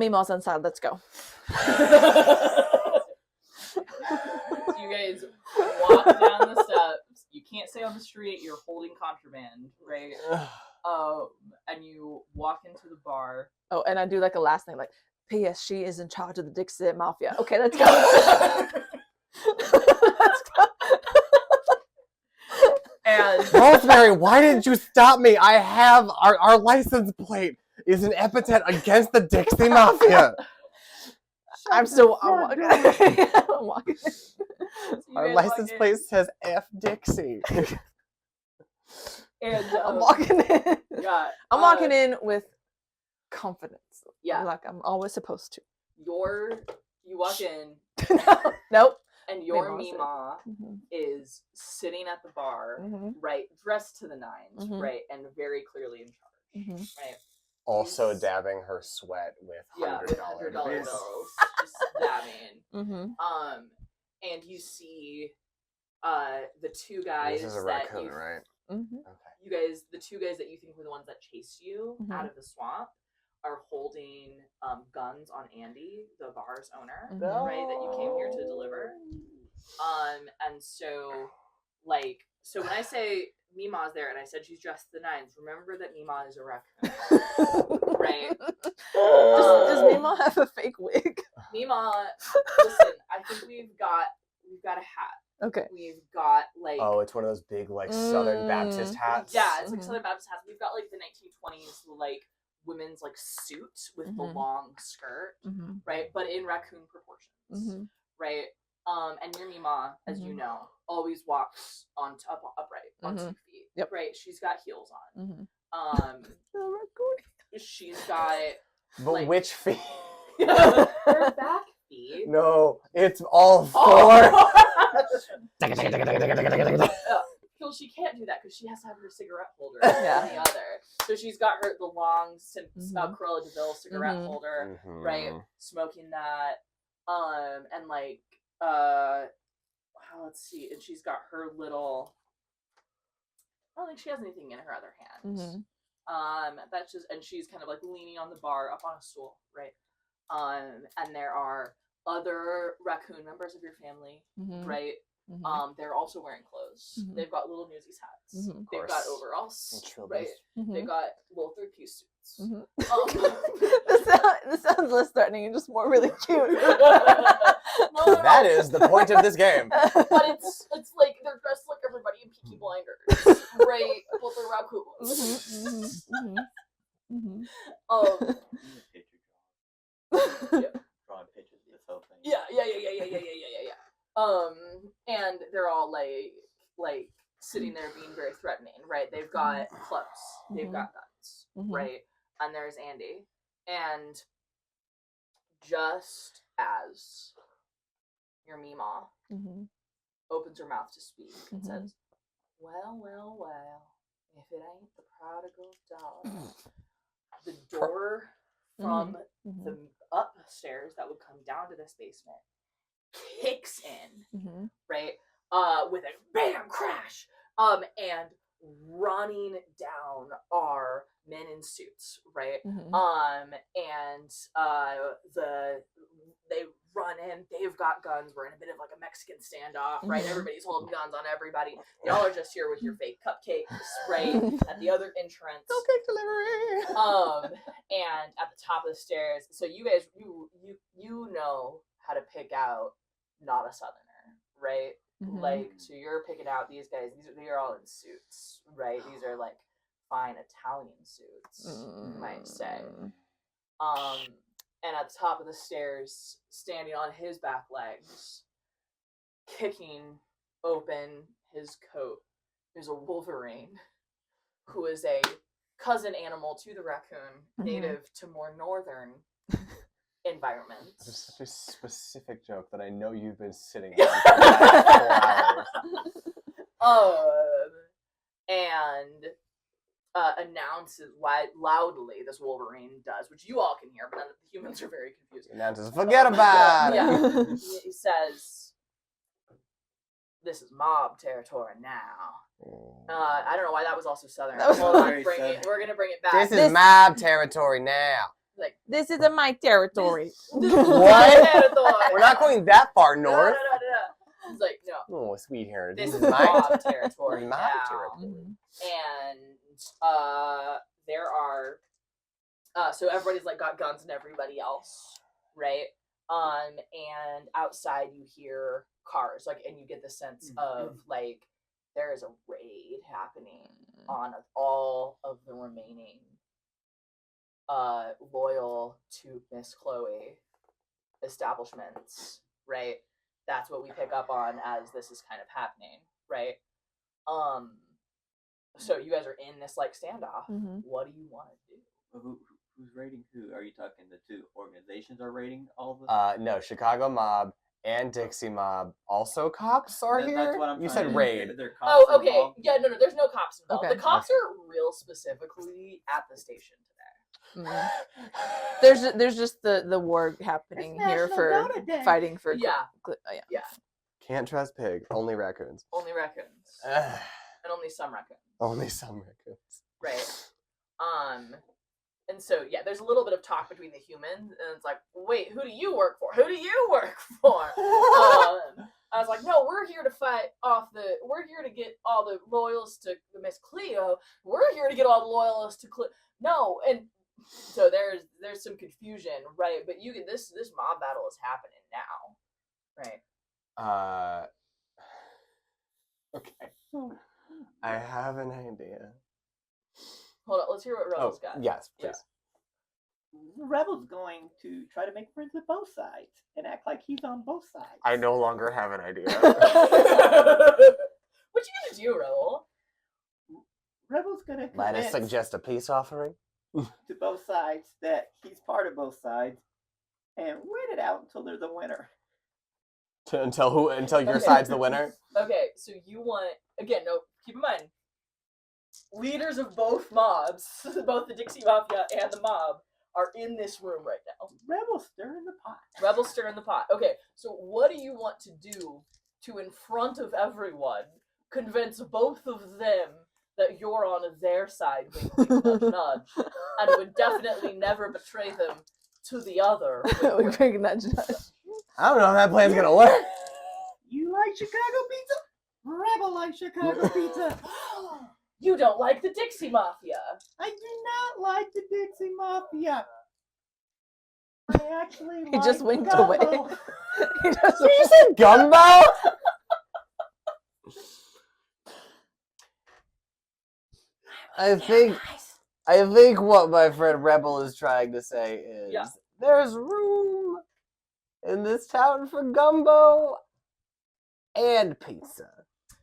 Ma's inside, let's go. You guys walk down the steps. You can't stay on the street, you're holding contraband, right? And you walk into the bar. Oh, and I do like a last thing, like, P.S. She is in charge of the Dixie Mafia. Okay, let's go. Let's go. And Rosemary, why didn't you stop me? I have our license plate is an epithet against the Dixie Mafia. I'm walking. I'm walking. Our license plate says F Dixie. And I'm walking in. Yeah, I'm walking in with confidence. Yeah, like I'm always supposed to. You walk in. Nope. And your Mima's Mima is sitting at the bar, right, dressed to the nines, right, and very clearly in charge, right. Also dabbing her sweat with $100 bills, just dabbing. And you see, the two guys. This is a raccoon, right? Okay. You guys, the two guys that you think were the ones that chased you out of the swamp, are holding guns on Andy, the bar's owner, right, that you came here to deliver. And so, so when I say Mima's there and I said she's dressed to the nines, remember that Mima is a raccoon, right? Does Mima have a fake wig? Mima, listen, I think we've got a hat. Okay. We've got oh, it's one of those big Southern Baptist hats. Yeah, it's like Southern Baptist hats. We've got the 1920s women's suit with the long skirt, right? But in raccoon proportions, right? And your Mima, as you know, always walks upright on 2 feet. Yep. Right. She's got heels on. She's got. But which feet? Her back feet. No, it's all four. Well, she can't do that because she has to have her cigarette holder on the other. So she's got the long Cruella de Vil cigarette holder, right? Smoking that, and let's see, and she's got her little. I don't think she has anything in her other hand. That's just, and she's kind of leaning on the bar, up on a stool, right? And there are other raccoon members of your family, right? They're also wearing clothes. Mhm. They've got little Newsies hats. Mhm. They've got overalls, Trilbies. right? They've Mhm. got little 3-piece suits. Mhm. Um, This sounds less threatening and just more really cute. No. That is the point of this game. But it's like they're dressed like everybody in Peaky Blinders, right? But they're raccoons. Mhm. Um, Drawing pictures of this whole thing. yeah. And they're all like sitting there being very threatening, right? They've got clubs, they've got guns, Mhm. right? And there's Andy, and just as your Meemaw Mhm. opens her mouth to speak and Mhm. says, well, if it ain't the prodigal daughter. The door from Mhm. the upstairs that would come down to this basement kicks in, Mhm. right? With a bam crash. And running down are men in suits, right? Mhm. And they run in, they've got guns, we're in a bit of like a Mexican standoff, right? Mhm. Everybody's holding guns on everybody. Y'all are just here with your fake cupcakes, right? At the other entrance. Cupcake delivery. And at the top of the stairs, so you guys you know how to pick out not a southerner, right? Mhm. Like, so you're picking out these guys, they are all in suits, right? These are like fine Italian suits, you might say. And at the top of the stairs, standing on his back legs, kicking open his coat, is a wolverine, who is a cousin animal to the raccoon, native to more northern environments. This is such a specific joke that I know you've been sitting on for the last 4 hours. And announces loudly, this Wolverine does, which you all can hear, but none of the humans are very confused. He announces, forget about it. Yeah. He says, this is mob territory now. I don't know why that was also southern. That was Hold on, very we're gonna bring it back. This is mob territory now. like This is in my territory. this is What? my territory. We're not going that far No. north. He's like, no. Oh, sweet hair. This This is is my mob territory mob now. territory. And there are so everybody's like got guns and everybody else, right? And outside you hear cars, like, and you get the sense of like there is a raid happening on all of the remaining loyal to Miss Chloe establishments, right? That's what we pick up on as this is kind of happening, right? So you guys are in this like standoff. Mhm. What do you want to do? Who's raiding who? Are you talking the two organizations are raiding all of the? No, Chicago Mob and Dixie Mob. Also cops are here? That's what I'm You trying said to- raid. Are there cops Oh, okay. involved? Yeah, no, there's no cops involved. Okay. The cops are real specifically at the station today. Mhm. There's just the war happening It's here National for Donut Day. fighting for Yeah. yeah. Can't trust pig. Only raccoons. Only raccoons. Ugh, And only some raccoons. only some raccoons. Right. And so yeah, there's a little bit of talk between the humans, and it's like, wait, who do you work for? Who do you work for? I was like, no, we're here to we're here to get all the loyals to Miss Cleo. We're here to get all the loyalists to Cleo. No, and so there's some confusion, right? But this mob battle is happening now, right? Okay. I have an idea. Hold on, let's hear what Rebel's Oh, got. yes, Yeah. please. The Rebel's going to try to make friends with both sides and act like he's on both sides. I no longer have an idea. What you gonna do, Rebel? Rebel's gonna Might I convince suggest a peace offering? to both sides that he's part of both sides and wait it out until they're the winner. Until your Okay. side's the winner? Okay, so you want again? No, keep in mind, leaders of both mobs, both the Dixie Mafia and the mob, are in this room right now. Rebel's stirring the pot. Rebels stir in the pot. Okay, so what do you want to do to, in front of everyone, convince both of them that you're on their side, wink, wink, nudge, nudge, and would definitely never betray them to the other? Wink, We wink. bring nudge. I don't know if that plan's gonna work. You like Chicago Rebel like Chicago pizza. You don't like the Dixie Mafia. I do not like the Dixie Mafia. I actually He like just winked gumbo. away. He just So you said gumbo? I think what my friend Rebel is trying to say is there's room in this town for gumbo and pizza.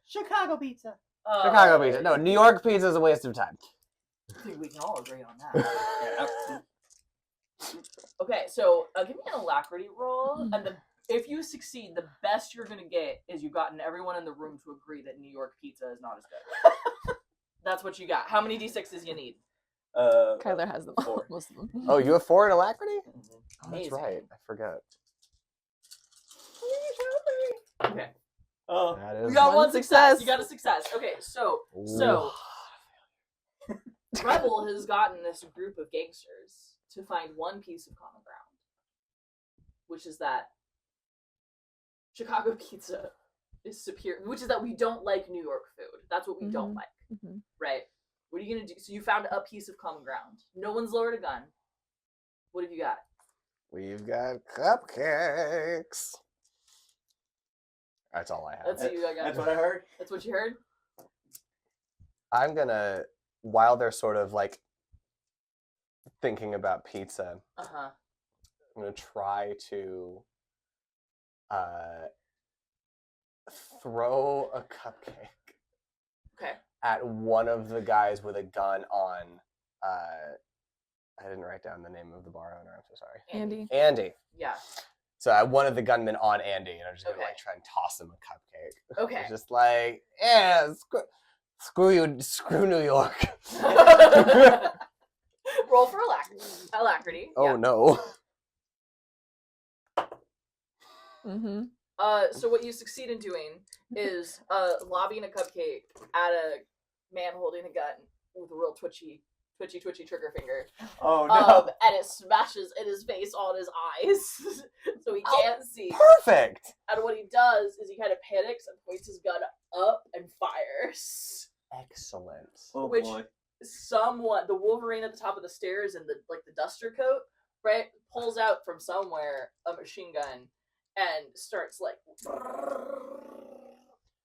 Chicago pizza. Chicago pizza. No, New York pizza is a waste of time. I think we can all agree on that. Okay, so give me an alacrity roll, and if you succeed, the best you're gonna get is you've gotten everyone in the room to agree that New York pizza is not as good. That's what you got. How many d6s you need? Kyler has them all. 4. Most of them. Oh, you have 4 in alacrity? Mm-hmm. Oh, that's Amazing. right. I forgot. Okay. Oh, That You is got One one success. success. You got a success. Okay, so Ooh. Rebel has gotten this group of gangsters to find one piece of common ground, which is that Chicago pizza is superior, which is that we don't like New York food. That's what we don't like, right? What are you gonna do? So you found a piece of common ground. No one's lowered a gun. What have you got? We've got cupcakes. That's all I have. That's what you got. that's what I heard. That's what you heard. I'm gonna, while they're sort of like thinking about pizza, Uh-huh. I'm gonna try to throw a cupcake Okay. at one of the guys with a gun on. I didn't write down the name of the bar owner. I'm so sorry. Andy. Andy. Yeah. So I wanted the gunman on Andy, and I'm just gonna Okay. like try and toss him a cupcake. Okay. It's just like, yeah, screw you, screw New York. Roll for alacrity. Oh Yeah. no. Mm-hmm. So what you succeed in doing is lobbying a cupcake at a man holding a gun with a real twitchy trigger finger. Oh no. And it smashes in his face on his eyes, so he can't see. Perfect. And what he does is he kind of panics and points his gun up and fires. Excellent. Oh which- boy. Someone, the Wolverine at the top of the stairs in the duster coat, right, pulls out from somewhere a machine gun and starts like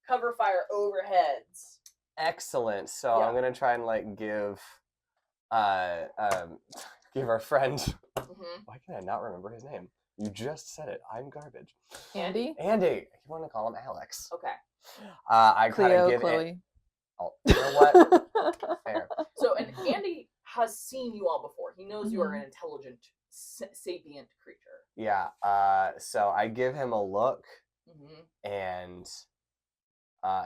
cover fire overheads. Excellent. So Yeah. I'm gonna try and like give our friend. Mm-hmm. Why can I not remember his name? You just said it. I'm garbage. Andy. Andy. You want to call him Alex? Okay. I kind Cleo. of give Chloe. Oh, you know what? Fair. So, and Andy has seen you all before. He knows you are an intelligent, sapient creature. Yeah. So I give him a look, Mm-hmm. and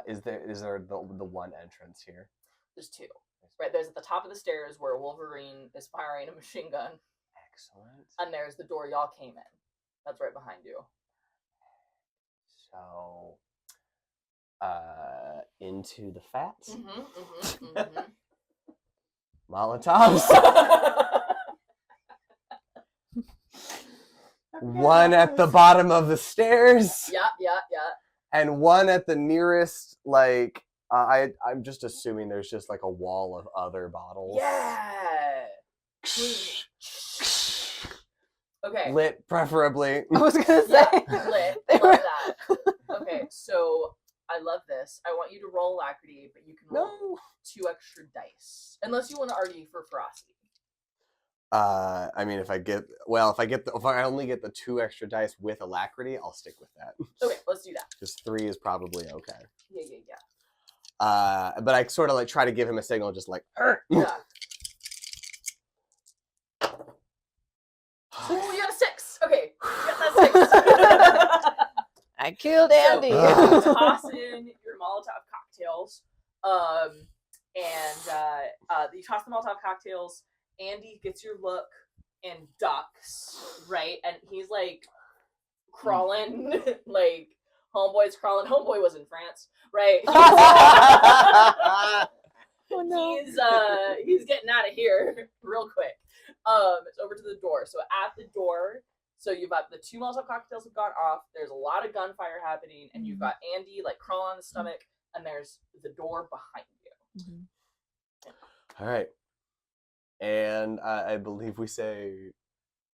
is there the one entrance here? There's two. Right, there's at the top of the stairs where Wolverine is firing a machine gun, Excellent. and there's the door y'all came in. That's right behind you. So, into the fats, Mm-hmm. Molotovs. One at the bottom of the stairs, Yeah. and one at the nearest, like, I'm just assuming there's just like a wall of other bottles. Yeah. Okay. Lit, preferably. I was gonna say. Yeah, lit. They Love were- that. Okay, so I love this. I want you to roll alacrity, but you can roll No. 2 extra dice, unless you want to argue for ferocity. I mean, if I only get the 2 extra dice with alacrity, I'll stick with that. Okay, let's do that. Just 3 is probably okay. Yeah. But I sort of like try to give him a signal, just like, Yeah. Oh, you got a 6. Okay, you got that 6. I killed Andy. So, you toss in your Molotov cocktails, and you toss the Molotov cocktails. Andy gets your look and ducks, right? And he's like crawling, like homeboy's crawling. Homeboy was in France, right? Oh no. He's getting out of here real quick. It's over to the door. So at the door, so you've got the 2 Molotov cocktails have gone off. There's a lot of gunfire happening, and you've got Andy like crawling on his stomach, and there's the door behind you. All right. And I believe we say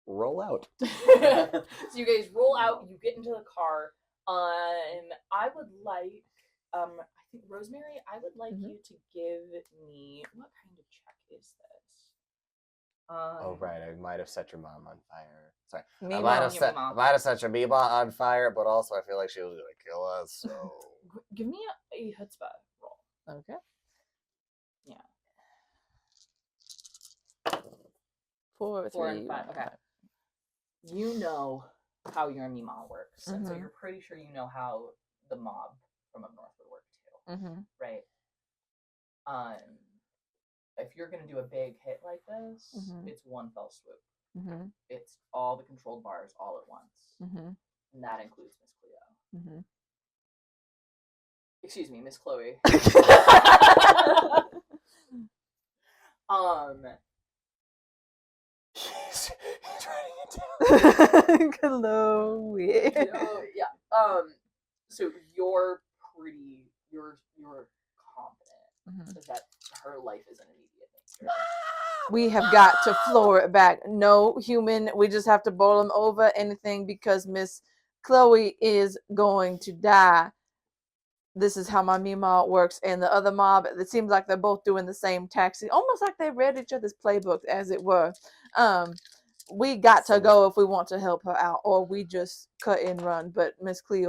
roll out. So you guys roll out, you get into the car. I would like, I think Rosemary, I would like you to give me, what kind of check is this? Oh right, I might have set your mom on fire. Sorry, Me I might mom. have set your Mima on fire, but also I feel like she was gonna kill us. So Give me a chutzpah roll. Okay. Yeah. 4, 4 3, and 5. 1, Okay. You know how your Mima works, and so Mhm. you're pretty sure you know how the mob from up north would work too, Mm-hmm. right? If you're gonna do a big hit like this, Mhm. it's one fell swoop. Mm-hmm. It's all the controlled bars all at once, Mm-hmm. and that includes Miss Cleo. Mm-hmm. Excuse me, Miss Chloe. He's writing it down. Chloe. Yeah. So you're confident that her life is an immediate danger. We have got to floor it back. No human. We just have to bowl him over anything because Miss Chloe is going to die. This is how my Mima works. And the other mob, it seems like they're both doing the same taxi, almost like they read each other's playbooks, as it were. We got to go if we want to help her out, or we just cut and run. But Miss Chloe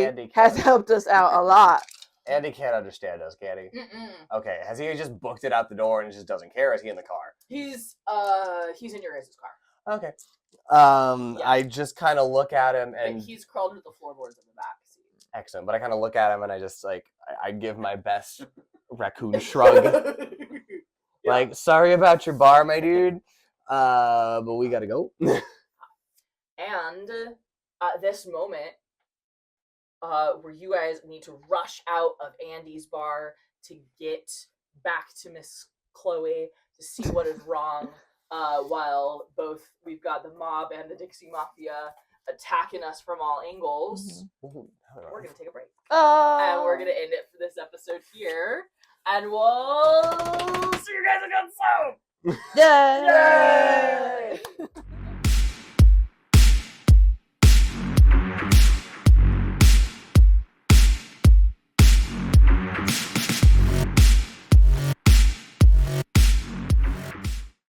Andy has can't. helped us out a lot. Andy can't understand us, can he? Mm-mm. Okay, has he just booked it out the door and just doesn't care? Is he in the car? He's in your guys' car. Okay. Yeah. I just kind of look at him But and he's crawled into the floorboards of the back seat. excellent. But I kind of look at him and I just like I give my best raccoon shrug. Yeah. Like, sorry about your bar, my dude. But we gotta go. And at this moment, where you guys need to rush out of Andy's bar to get back to Miss Chloe to see what is wrong, while both we've got the mob and the Dixie Mafia attacking us from all angles. We're gonna take a break, and we're gonna end it for this episode here, and we'll see you guys again soon. Yay!